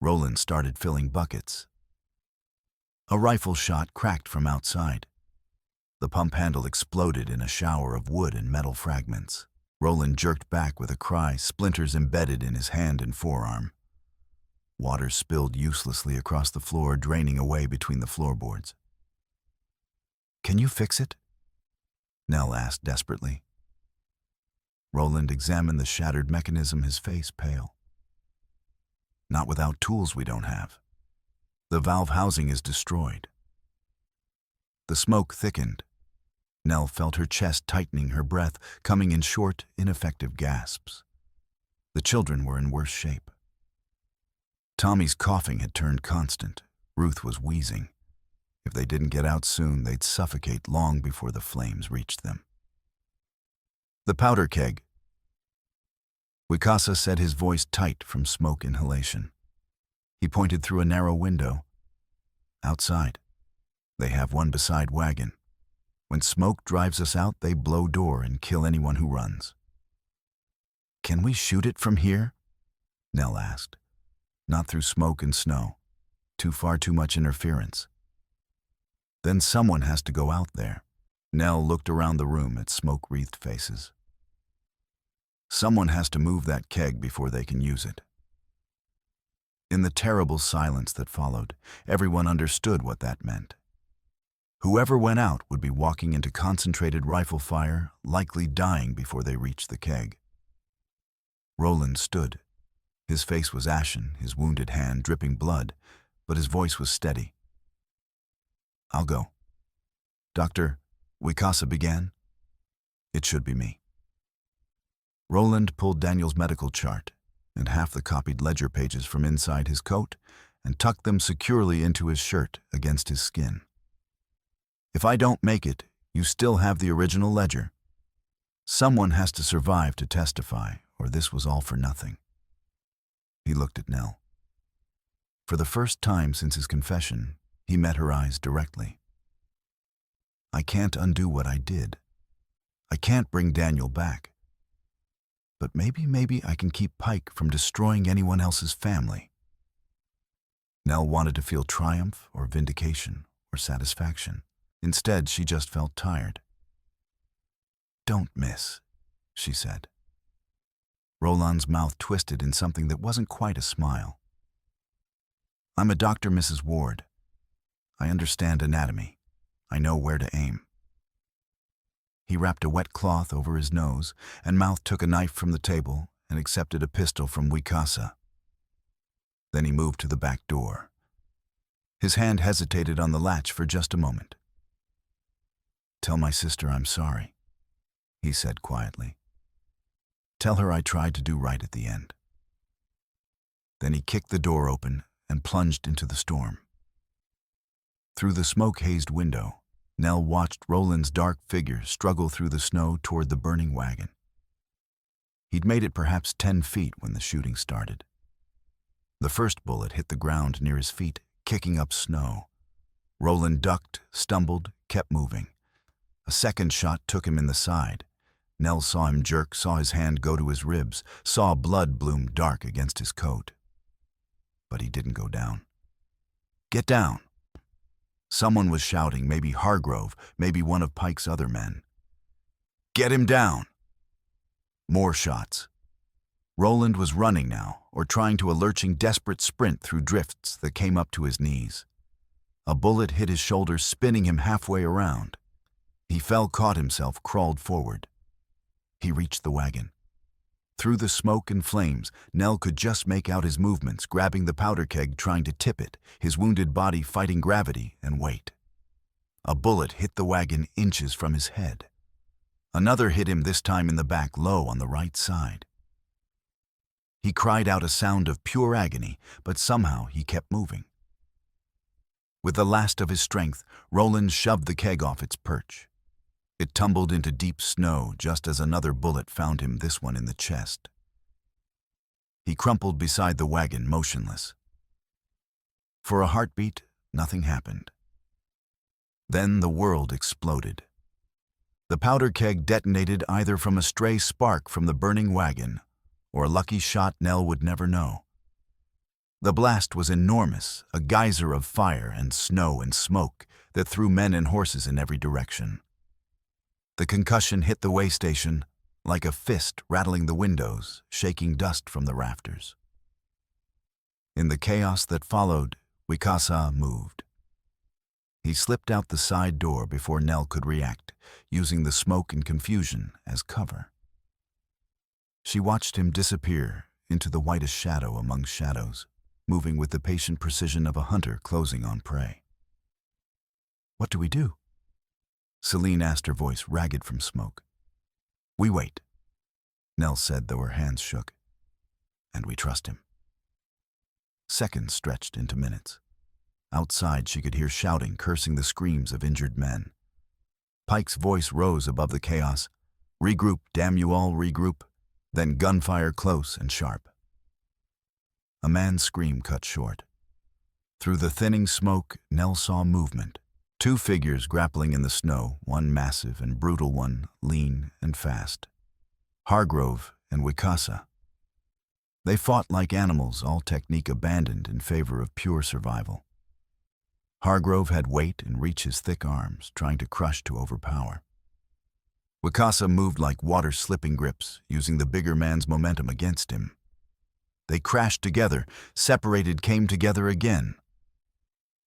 Roland started filling buckets. A rifle shot cracked from outside. The pump handle exploded in a shower of wood and metal fragments. Roland jerked back with a cry, splinters embedded in his hand and forearm. Water spilled uselessly across the floor, draining away between the floorboards. "Can you fix it?" Nell asked desperately. Roland examined the shattered mechanism, his face pale. "Not without tools we don't have. The valve housing is destroyed." The smoke thickened. Nell felt her chest tightening, her breath coming in short, ineffective gasps. The children were in worse shape. Tommy's coughing had turned constant. Ruth was wheezing. If they didn't get out soon, they'd suffocate long before the flames reached them. "The powder keg." Wikasa said, his voice tight from smoke inhalation. He pointed through a narrow window. "Outside. They have one beside wagon. When smoke drives us out, they blow door and kill anyone who runs." "Can we shoot it from here?" Nell asked. "Not through smoke and snow. Too much interference." "Then someone has to go out there." Nell looked around the room at smoke-wreathed faces. "Someone has to move that keg before they can use it." In the terrible silence that followed, everyone understood what that meant. Whoever went out would be walking into concentrated rifle fire, likely dying before they reached the keg. Roland stood. His face was ashen, his wounded hand dripping blood, but his voice was steady. "I'll go." "Doctor," Wikasa began. "It should be me." Roland pulled Daniel's medical chart and half the copied ledger pages from inside his coat and tucked them securely into his shirt against his skin. "If I don't make it, you still have the original ledger. Someone has to survive to testify, or this was all for nothing." He looked at Nell. For the first time since his confession, he met her eyes directly. "I can't undo what I did. I can't bring Daniel back. But maybe I can keep Pike from destroying anyone else's family." Nell wanted to feel triumph or vindication or satisfaction. Instead, she just felt tired. "Don't miss," she said. Roland's mouth twisted in something that wasn't quite a smile. "I'm a doctor, Mrs. Ward. I understand anatomy. I know where to aim." He wrapped a wet cloth over his nose, and Mouth took a knife from the table and accepted a pistol from Wikasa. Then he moved to the back door. His hand hesitated on the latch for just a moment. "Tell my sister I'm sorry," he said quietly. "Tell her I tried to do right at the end." Then he kicked the door open and plunged into the storm. Through the smoke-hazed window, Nell watched Roland's dark figure struggle through the snow toward the burning wagon. He'd made it perhaps 10 feet when the shooting started. The first bullet hit the ground near his feet, kicking up snow. Roland ducked, stumbled, kept moving. A second shot took him in the side. Nell saw him jerk, saw his hand go to his ribs, saw blood bloom dark against his coat. But he didn't go down. "Get down!" Someone was shouting, maybe Hargrove, maybe one of Pike's other men. "Get him down!" More shots. Roland was running now, or trying to a lurching, desperate sprint through drifts that came up to his knees. A bullet hit his shoulder, spinning him halfway around. He fell, caught himself, crawled forward. He reached the wagon. Through the smoke and flames, Nell could just make out his movements, grabbing the powder keg, trying to tip it, his wounded body fighting gravity and weight. A bullet hit the wagon inches from his head. Another hit him, this time in the back, low on the right side. He cried out a sound of pure agony, but somehow he kept moving. With the last of his strength, Roland shoved the keg off its perch. It tumbled into deep snow just as another bullet found him, this one in the chest. He crumpled beside the wagon, motionless. For a heartbeat, nothing happened. Then the world exploded. The powder keg detonated, either from a stray spark from the burning wagon or a lucky shot Nell would never know. The blast was enormous, a geyser of fire and snow and smoke that threw men and horses in every direction. The concussion hit the way station like a fist, rattling the windows, shaking dust from the rafters. In the chaos that followed, Wikasa moved. He slipped out the side door before Nell could react, using the smoke and confusion as cover. She watched him disappear into the whitest shadow among shadows, moving with the patient precision of a hunter closing on prey. "What do we do?" Celine asked, her voice ragged from smoke. "We wait," Nell said, though her hands shook. "And we trust him." Seconds stretched into minutes. Outside, she could hear shouting, cursing, the screams of injured men. Pike's voice rose above the chaos. "Regroup, damn you all, regroup." Then gunfire, close and sharp. A man's scream cut short. Through the thinning smoke, Nell saw movement. Two figures grappling in the snow, one massive and brutal, one lean and fast. Hargrove and Wikasa. They fought like animals, all technique abandoned in favor of pure survival. Hargrove had weight and reach, his thick arms, trying to crush, to overpower. Wikasa moved like water-slipping grips, using the bigger man's momentum against him. They crashed together, separated, came together again.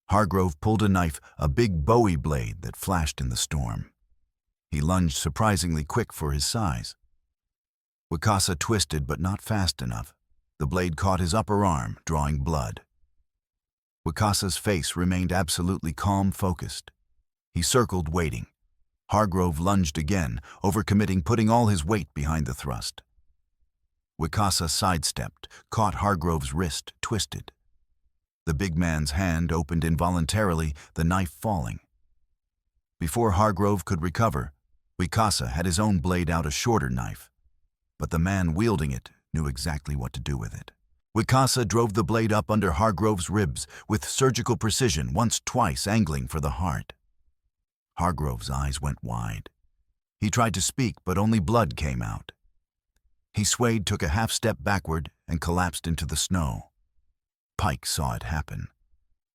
Hargrove pulled a knife, a big Bowie blade that flashed in the storm. He lunged, surprisingly quick for his size. Wikasa twisted, but not fast enough. The blade caught his upper arm, drawing blood. Wikasa's face remained absolutely calm, focused. He circled, waiting. Hargrove lunged again, overcommitting, putting all his weight behind the thrust. Wikasa sidestepped, caught Hargrove's wrist, twisted. The big man's hand opened involuntarily, the knife falling. Before Hargrove could recover, Wikasa had his own blade out, a shorter knife. But the man wielding it knew exactly what to do with it. Wikasa drove the blade up under Hargrove's ribs with surgical precision, once, twice, angling for the heart. Hargrove's eyes went wide. He tried to speak, but only blood came out. He swayed, took a half step backward, and collapsed into the snow. Pike saw it happen.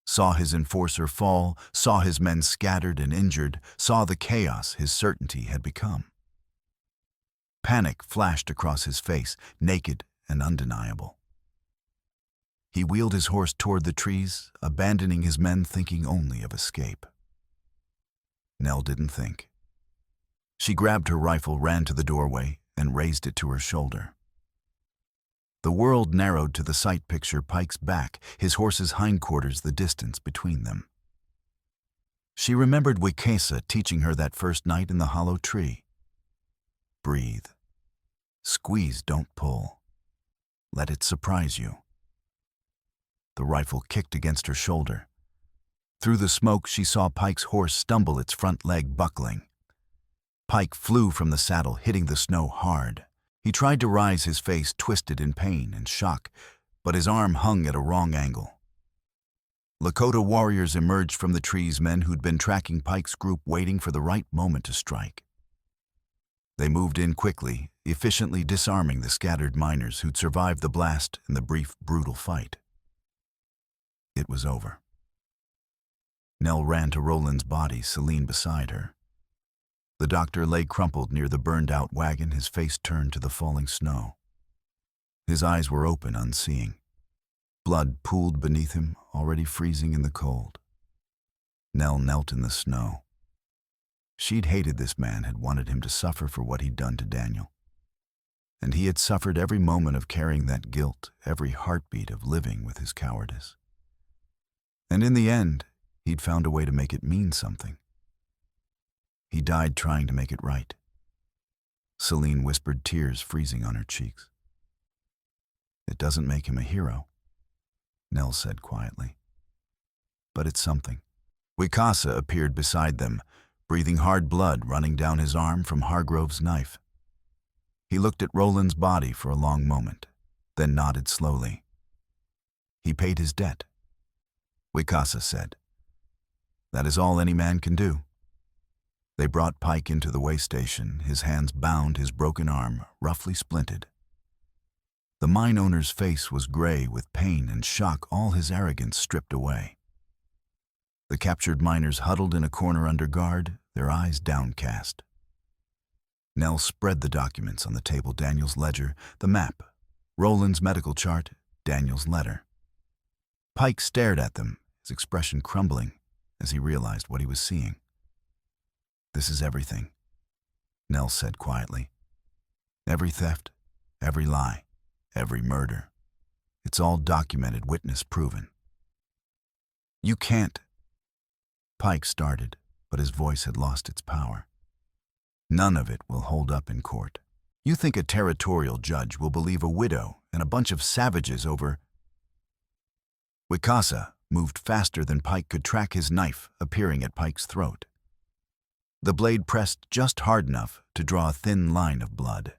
Saw his enforcer fall, saw his men scattered and injured, saw the chaos his certainty had become. Panic flashed across his face, naked and undeniable. He wheeled his horse toward the trees, abandoning his men, thinking only of escape. Nell didn't think. She grabbed her rifle, ran to the doorway, and raised it to her shoulder. The world narrowed to the sight picture: Pike's back, his horse's hindquarters, the distance between them. She remembered Wikasa teaching her that first night in the hollow tree. Breathe. Squeeze, don't pull. Let it surprise you. The rifle kicked against her shoulder. Through the smoke, she saw Pike's horse stumble, its front leg buckling. Pike flew from the saddle, hitting the snow hard. He tried to rise, his face twisted in pain and shock, but his arm hung at a wrong angle. Lakota warriors emerged from the trees, men who'd been tracking Pike's group, waiting for the right moment to strike. They moved in quickly, efficiently disarming the scattered miners who'd survived the blast and the brief, brutal fight. It was over. Nell ran to Roland's body, Celine beside her. The doctor lay crumpled near the burned-out wagon, his face turned to the falling snow. His eyes were open, unseeing. Blood pooled beneath him, already freezing in the cold. Nell knelt in the snow. She'd hated this man, had wanted him to suffer for what he'd done to Daniel. And he had suffered every moment of carrying that guilt, every heartbeat of living with his cowardice. And in the end, he'd found a way to make it mean something. He died trying to make it right. Celine whispered, tears freezing on her cheeks. It doesn't make him a hero, Nell said quietly. But it's something. Wicasa appeared beside them, breathing hard blood running down his arm from Hargrove's knife. He looked at Roland's body for a long moment, then nodded slowly. He paid his debt, Wicasa said. That is all any man can do. They brought Pike into the way station, his hands bound, his broken arm roughly splinted. The mine owner's face was gray with pain and shock, all his arrogance stripped away. The captured miners huddled in a corner under guard, their eyes downcast. Nell spread the documents on the table, Daniel's ledger, the map, Roland's medical chart, Daniel's letter. Pike stared at them, his expression crumbling as he realized what he was seeing. This is everything, Nell said quietly. Every theft, every lie, every murder. It's all documented, witness proven. You can't. Pike started, but his voice had lost its power. None of it will hold up in court. You think a territorial judge will believe a widow and a bunch of savages over... Wicasa moved faster than Pike could track, his knife appearing at Pike's throat. The blade pressed just hard enough to draw a thin line of blood.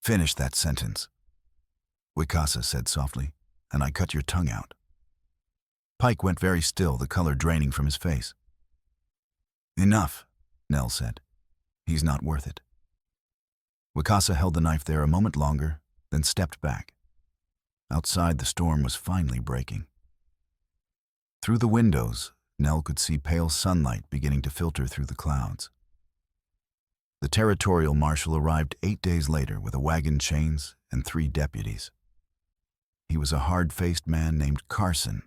Finish that sentence, Wicasa said softly, and I cut your tongue out. Pike went very still, the color draining from his face. Enough, Nell said. He's not worth it. Wicasa held the knife there a moment longer, then stepped back. Outside, the storm was finally breaking. Through the windows, Nell could see pale sunlight beginning to filter through the clouds. The territorial marshal arrived 8 days later with a wagon, chains, and 3 deputies. He was a hard-faced man named Carson,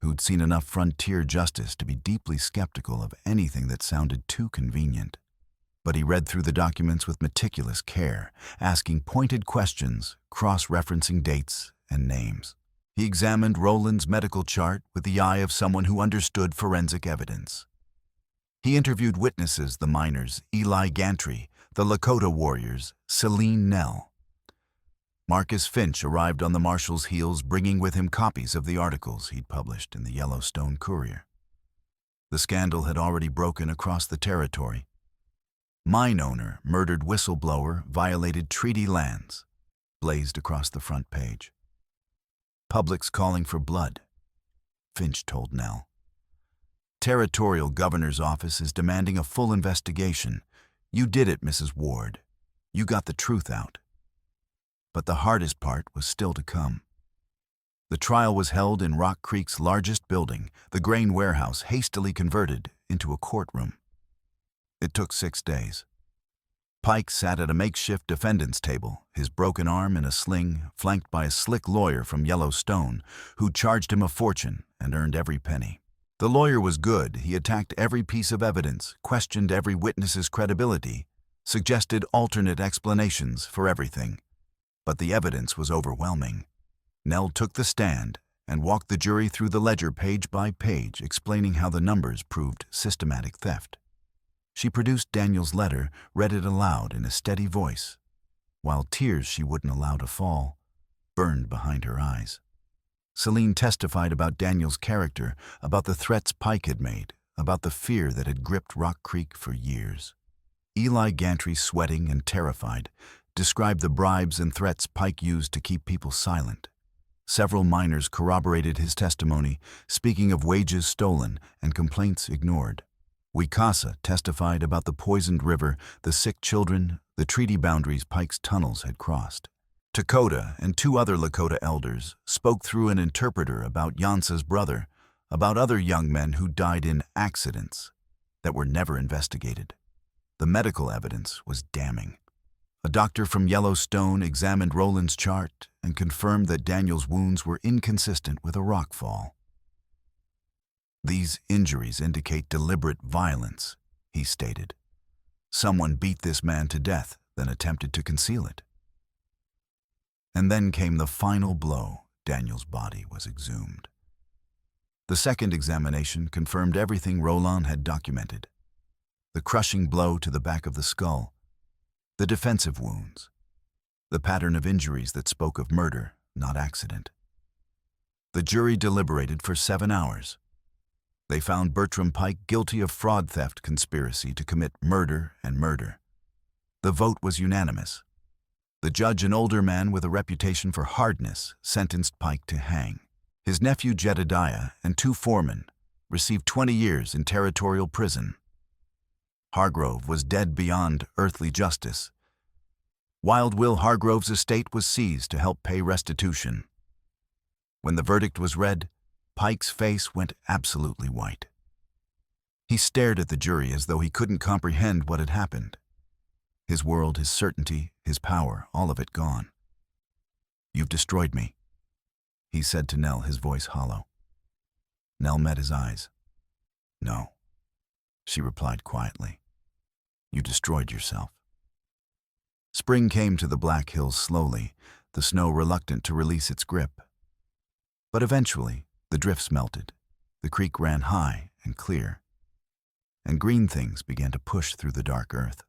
who'd seen enough frontier justice to be deeply skeptical of anything that sounded too convenient. But he read through the documents with meticulous care, asking pointed questions, cross-referencing dates and names. He examined Roland's medical chart with the eye of someone who understood forensic evidence. He interviewed witnesses, the miners, Eli Gantry, the Lakota warriors, Celine Nell. Marcus Finch arrived on the marshal's heels, bringing with him copies of the articles he'd published in the Yellowstone Courier. The scandal had already broken across the territory. Mine owner, murdered whistleblower, violated treaty lands, blazed across the front page. Public's calling for blood, Finch told Nell. Territorial governor's office is demanding a full investigation. You did it, Mrs. Ward. You got the truth out. But the hardest part was still to come. The trial was held in Rock Creek's largest building, the grain warehouse, hastily converted into a courtroom. It took 6 days. Pike sat at a makeshift defendant's table, his broken arm in a sling, flanked by a slick lawyer from Yellowstone, who charged him a fortune and earned every penny. The lawyer was good. He attacked every piece of evidence, questioned every witness's credibility, suggested alternate explanations for everything. But the evidence was overwhelming. Nell took the stand and walked the jury through the ledger page by page, explaining how the numbers proved systematic theft. She produced Daniel's letter, read it aloud in a steady voice, while tears she wouldn't allow to fall burned behind her eyes. Celine testified about Daniel's character, about the threats Pike had made, about the fear that had gripped Rock Creek for years. Eli Gantry, sweating and terrified, described the bribes and threats Pike used to keep people silent. Several miners corroborated his testimony, speaking of wages stolen and complaints ignored. Wicasa testified about the poisoned river, the sick children, the treaty boundaries Pike's tunnels had crossed. Dakota and 2 other Lakota elders spoke through an interpreter about Yansa's brother, about other young men who died in accidents that were never investigated. The medical evidence was damning. A doctor from Yellowstone examined Roland's chart and confirmed that Daniel's wounds were inconsistent with a rock fall. "These injuries indicate deliberate violence," he stated. "Someone beat this man to death, then attempted to conceal it." And then came the final blow. Daniel's body was exhumed. The second examination confirmed everything Roland had documented: the crushing blow to the back of the skull, the defensive wounds, the pattern of injuries that spoke of murder, not accident. The jury deliberated for 7 hours. They found Bertram Pike guilty of fraud, theft, conspiracy to commit murder and murder. The vote was unanimous. The judge, an older man with a reputation for hardness, sentenced Pike to hang. His nephew Jedediah and 2 foremen received 20 years in territorial prison. Hargrove was dead beyond earthly justice. Wild Will Hargrove's estate was seized to help pay restitution. When the verdict was read, Pike's face went absolutely white. He stared at the jury as though he couldn't comprehend what had happened. His world, his certainty, his power, all of it gone. "You've destroyed me," he said to Nell, his voice hollow. Nell met his eyes. "No," she replied quietly. "You destroyed yourself." Spring came to the Black Hills slowly, the snow reluctant to release its grip. But eventually, the drifts melted, the creek ran high and clear, and green things began to push through the dark earth.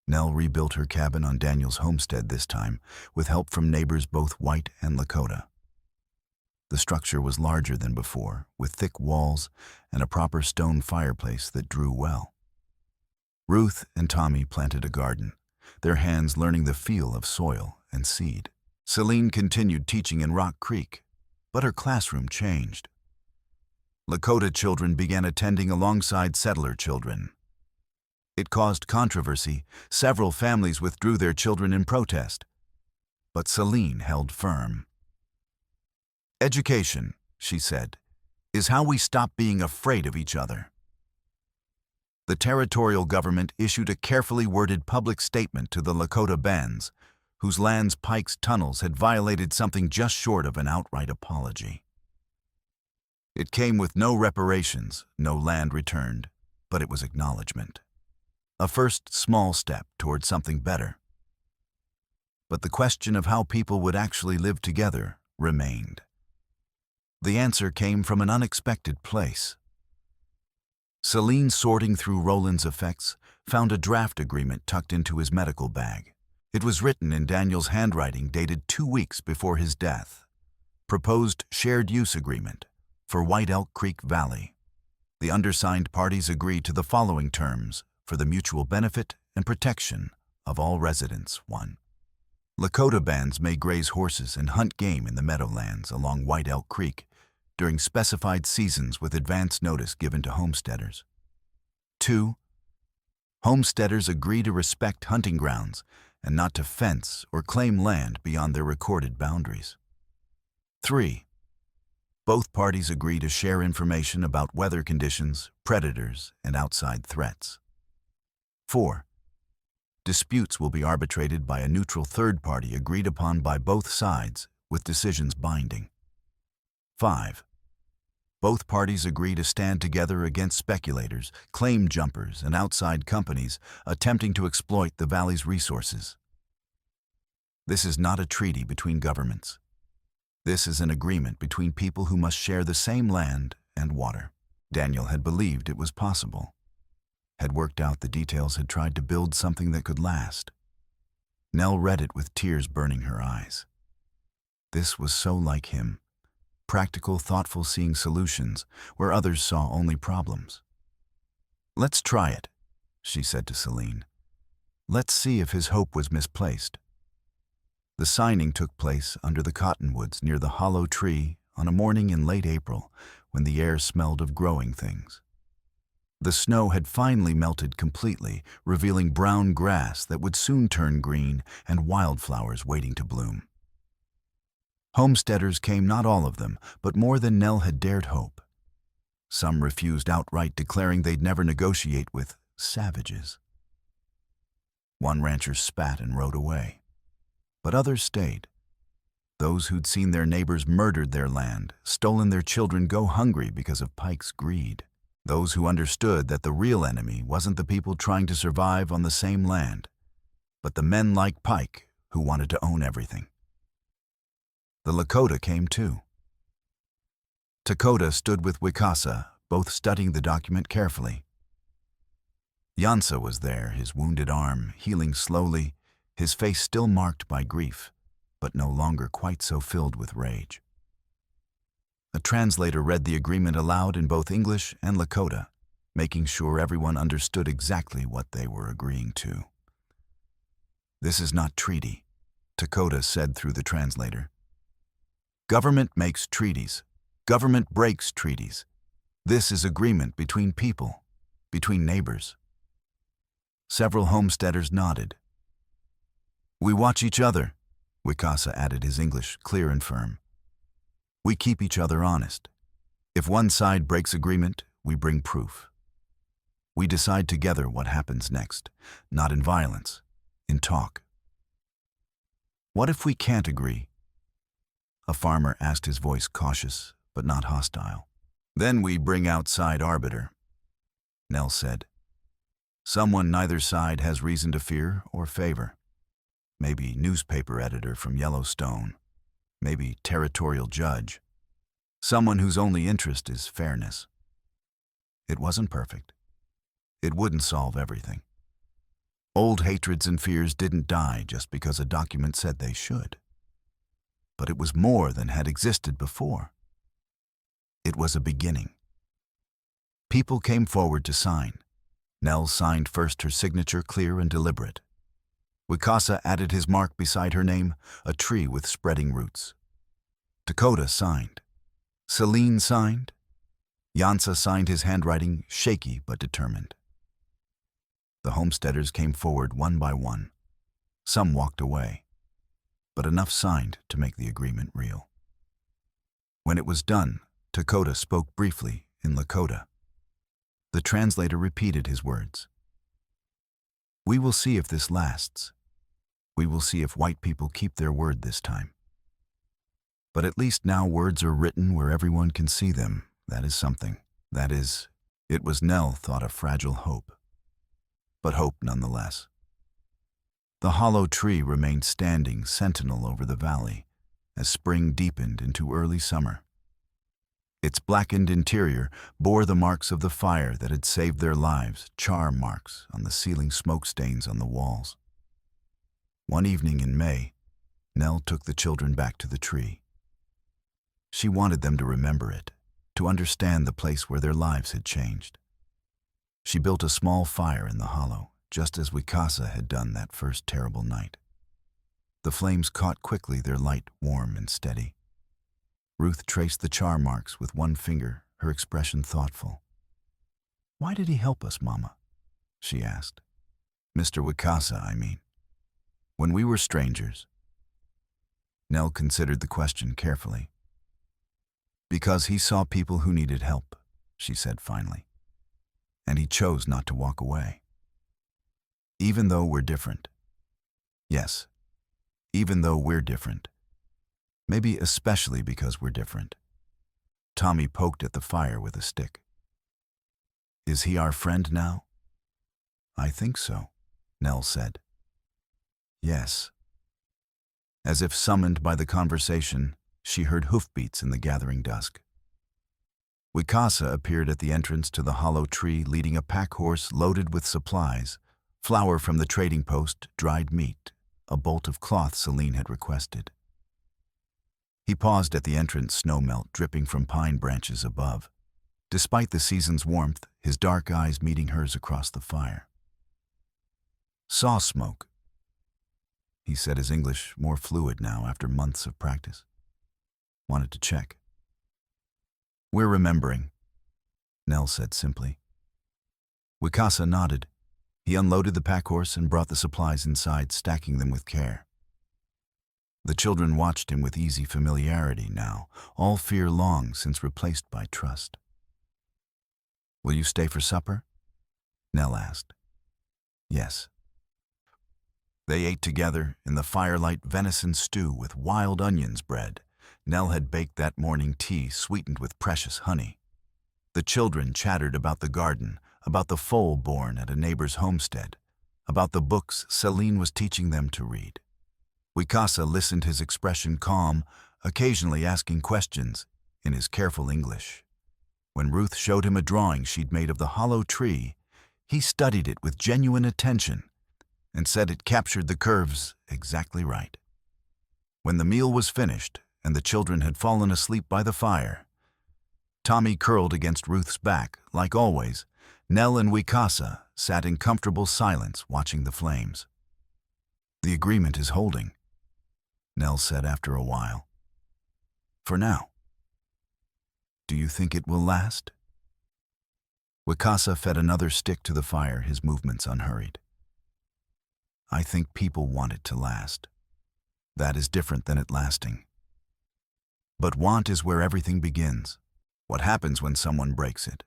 Nell rebuilt her cabin on Daniel's homestead this time, with help from neighbors both white and Lakota. The structure was larger than before, with thick walls and a proper stone fireplace that drew well. Ruth and Tommy planted a garden, their hands learning the feel of soil and seed. Celine continued teaching in Rock Creek, but her classroom changed. Lakota children began attending alongside settler children. It caused controversy. Several families withdrew their children in protest, but Celine held firm. "Education," she said, "is how we stop being afraid of each other." The territorial government issued a carefully worded public statement to the Lakota bands, whose lands Pike's tunnels had violated, something just short of an outright apology. It came with no reparations, no land returned, but it was acknowledgement. A first small step toward something better. But the question of how people would actually live together remained. The answer came from an unexpected place. Celine, sorting through Roland's effects, found a draft agreement tucked into his medical bag. It was written in Daniel's handwriting, dated 2 weeks before his death. Proposed shared use agreement for White Elk Creek Valley. The undersigned parties agree to the following terms for the mutual benefit and protection of all residents. 1. Lakota bands may graze horses and hunt game in the meadowlands along White Elk Creek during specified seasons with advance notice given to homesteaders. 2. Homesteaders agree to respect hunting grounds and not to fence or claim land beyond their recorded boundaries. 3. Both parties agree to share information about weather conditions, predators, and outside threats. 4. Disputes will be arbitrated by a neutral third party agreed upon by both sides, with decisions binding. 5. Both parties agree to stand together against speculators, claim jumpers, and outside companies attempting to exploit the valley's resources. This is not a treaty between governments. This is an agreement between people who must share the same land and water. Daniel had believed it was possible, had worked out the details, had tried to build something that could last. Nell read it with tears burning her eyes. This was so like him. Practical, thoughtful, seeing solutions where others saw only problems. "Let's try it," she said to Celine. "Let's see if his hope was misplaced." The signing took place under the cottonwoods near the hollow tree on a morning in late April when the air smelled of growing things. The snow had finally melted completely, revealing brown grass that would soon turn green and wildflowers waiting to bloom. Homesteaders came, not all of them, but more than Nell had dared hope. Some refused outright, declaring they'd never negotiate with savages. One rancher spat and rode away. But others stayed. Those who'd seen their neighbors murdered their land, stolen their children go hungry because of Pike's greed. Those who understood that the real enemy wasn't the people trying to survive on the same land, but the men like Pike who wanted to own everything. The Lakota came too. Lakota stood with Wicasa, both studying the document carefully. Yansa was there, his wounded arm healing slowly, his face still marked by grief, but no longer quite so filled with rage. A translator read the agreement aloud in both English and Lakota, making sure everyone understood exactly what they were agreeing to. "This is not treaty," Lakota said through the translator. "Government makes treaties. Government breaks treaties. This is agreement between people, between neighbors." Several homesteaders nodded. "We watch each other," Wicasa added, his English clear and firm. "We keep each other honest. If one side breaks agreement, we bring proof. We decide together what happens next, not in violence, in talk." "What if we can't agree?" A farmer asked, his voice cautious but not hostile. "Then we bring outside arbiter," Nell said. "Someone neither side has reason to fear or favor. Maybe newspaper editor from Yellowstone, maybe territorial judge. Someone whose only interest is fairness." It wasn't perfect. It wouldn't solve everything. Old hatreds and fears didn't die just because a document said they should. But it was more than had existed before. It was a beginning. People came forward to sign. Nell signed first, her signature clear and deliberate. Wicasa added his mark beside her name, a tree with spreading roots. Lakota signed. Celine signed. Yansa signed, his handwriting shaky but determined. The homesteaders came forward one by one. Some walked away, but enough signed to make the agreement real. When it was done, Lakota spoke briefly in Lakota. The translator repeated his words. "We will see if this lasts. We will see if white people keep their word this time. But at least now words are written where everyone can see them. That is something. That is," it was Nell thought, a fragile hope. But hope nonetheless. The hollow tree remained standing, sentinel over the valley, as spring deepened into early summer. Its blackened interior bore the marks of the fire that had saved their lives, char marks on the ceiling, smoke stains on the walls. One evening in May, Nell took the children back to the tree. She wanted them to remember it, to understand the place where their lives had changed. She built a small fire in the hollow, just as Wicasa had done that first terrible night. The flames caught quickly, their light warm and steady. Ruth traced the char marks with one finger, her expression thoughtful. "Why did he help us, Mama?" she asked. "Mr. Wicasa, I mean. When we were strangers." Nell considered the question carefully. "Because he saw people who needed help," she said finally. "And he chose not to walk away. Even though we're different. Yes, even though we're different. Maybe especially because we're different." Tommy poked at the fire with a stick. "Is he our friend now?" "I think so," Nell said. "Yes." As if summoned by the conversation, she heard hoofbeats in the gathering dusk. Wicasa appeared at the entrance to the hollow tree, leading a pack horse loaded with supplies, flour from the trading post, dried meat, a bolt of cloth Celine had requested. He paused at the entrance, snowmelt dripping from pine branches above. Despite the season's warmth, his dark eyes meeting hers across the fire. "Saw smoke," he said, his English more fluid now after months of practice. "Wanted to check." "We're remembering," Nell said simply. Wicasa nodded. He unloaded the pack horse and brought the supplies inside, stacking them with care. The children watched him with easy familiarity now, all fear long since replaced by trust. Will you stay for supper? Nell asked. Yes. They ate together in the firelight venison stew with wild onions bread. Nell had baked that morning tea sweetened with precious honey. The children chattered about the garden, about the foal born at a neighbor's homestead, about the books Celine was teaching them to read. Wicasa listened, his expression calm, occasionally asking questions in his careful English. When Ruth showed him a drawing she'd made of the hollow tree, he studied it with genuine attention and said it captured the curves exactly right. When the meal was finished and the children had fallen asleep by the fire, Tommy curled against Ruth's back. Like always, Nell and Wicasa sat in comfortable silence watching the flames. The agreement is holding, Nell said after a while. For now. Do you think it will last? Wicasa fed another stick to the fire, his movements unhurried. I think people want it to last. That is different than it lasting. But want is where everything begins. What happens when someone breaks it?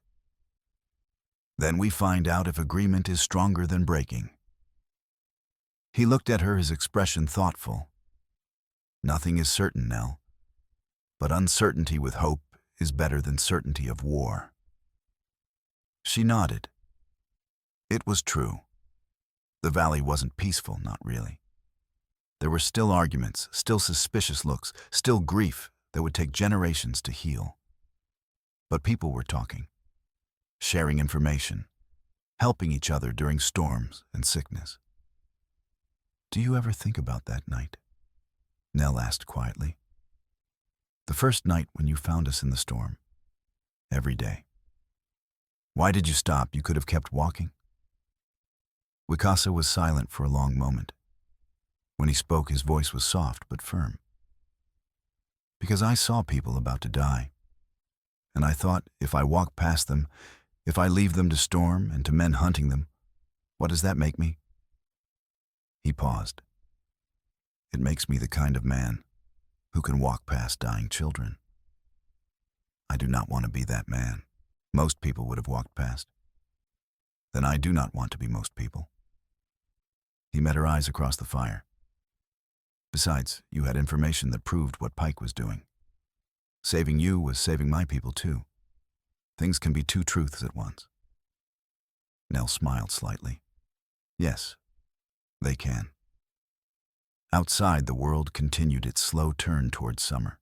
Then we find out if agreement is stronger than breaking. He looked at her, his expression thoughtful. Nothing is certain, Nell, but uncertainty with hope is better than certainty of war. She nodded. It was true. The valley wasn't peaceful, not really. There were still arguments, still suspicious looks, still grief that would take generations to heal. But people were talking, sharing information, helping each other during storms and sickness. Do you ever think about that night? Nell asked quietly. The first night when you found us in the storm. Every day. Why did you stop? You could have kept walking. Wicasa was silent for a long moment. When he spoke, his voice was soft but firm. Because I saw people about to die. And I thought, if I walk past them, if I leave them to storm and to men hunting them, what does that make me? He paused. It makes me the kind of man who can walk past dying children. I do not want to be that man. Most people would have walked past. Then I do not want to be most people. He met her eyes across the fire. Besides, you had information that proved what Pike was doing. Saving you was saving my people too. Things can be two truths at once. Nell smiled slightly. Yes, they can. Outside, the world continued its slow turn towards summer.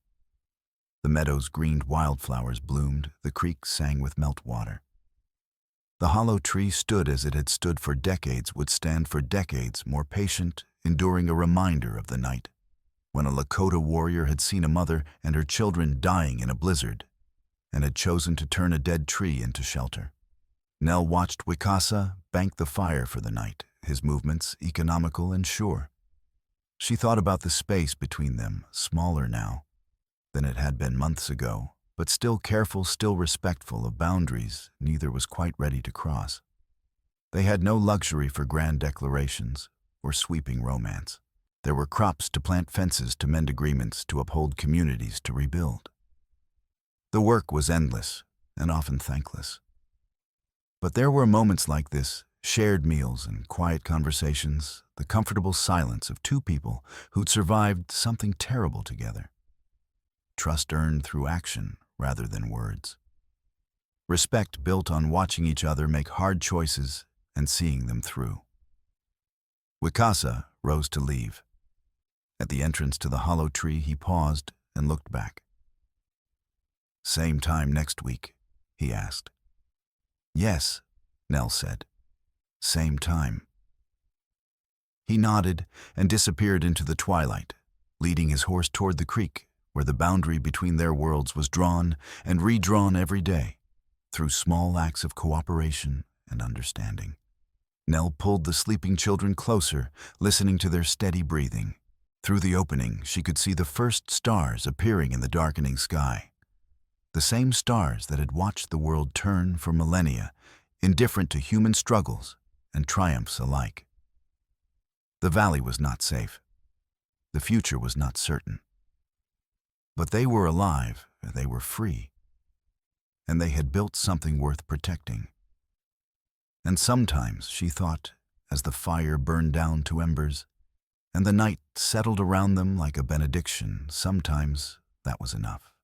The meadows' greened wildflowers bloomed, the creek sang with meltwater. The hollow tree stood as it had stood for decades, would stand for decades, more patient, enduring a reminder of the night, when a Lakota warrior had seen a mother and her children dying in a blizzard, and had chosen to turn a dead tree into shelter. Nell watched Wicasa bank the fire for the night, his movements economical and sure. She thought about the space between them, smaller now than it had been months ago, but still careful, still respectful of boundaries neither was quite ready to cross. They had no luxury for grand declarations or sweeping romance. There were crops to plant, fences to mend, agreements to uphold, communities to rebuild. The work was endless and often thankless. But there were moments like this, shared meals and quiet conversations, the comfortable silence of two people who'd survived something terrible together. Trust earned through action rather than words. Respect built on watching each other make hard choices and seeing them through. Wicasa rose to leave. At the entrance to the hollow tree, he paused and looked back. Same time next week, he asked. Yes, Nell said. Same time. He nodded and disappeared into the twilight, leading his horse toward the creek, where the boundary between their worlds was drawn and redrawn every day, through small acts of cooperation and understanding. Nell pulled the sleeping children closer, listening to their steady breathing. Through the opening, she could see the first stars appearing in the darkening sky. The same stars that had watched the world turn for millennia, indifferent to human struggles and triumphs alike. The valley was not safe. The future was not certain. But they were alive, they were free. and they had built something worth protecting. And sometimes, she thought, as the fire burned down to embers, and the night settled around them like a benediction, sometimes that was enough.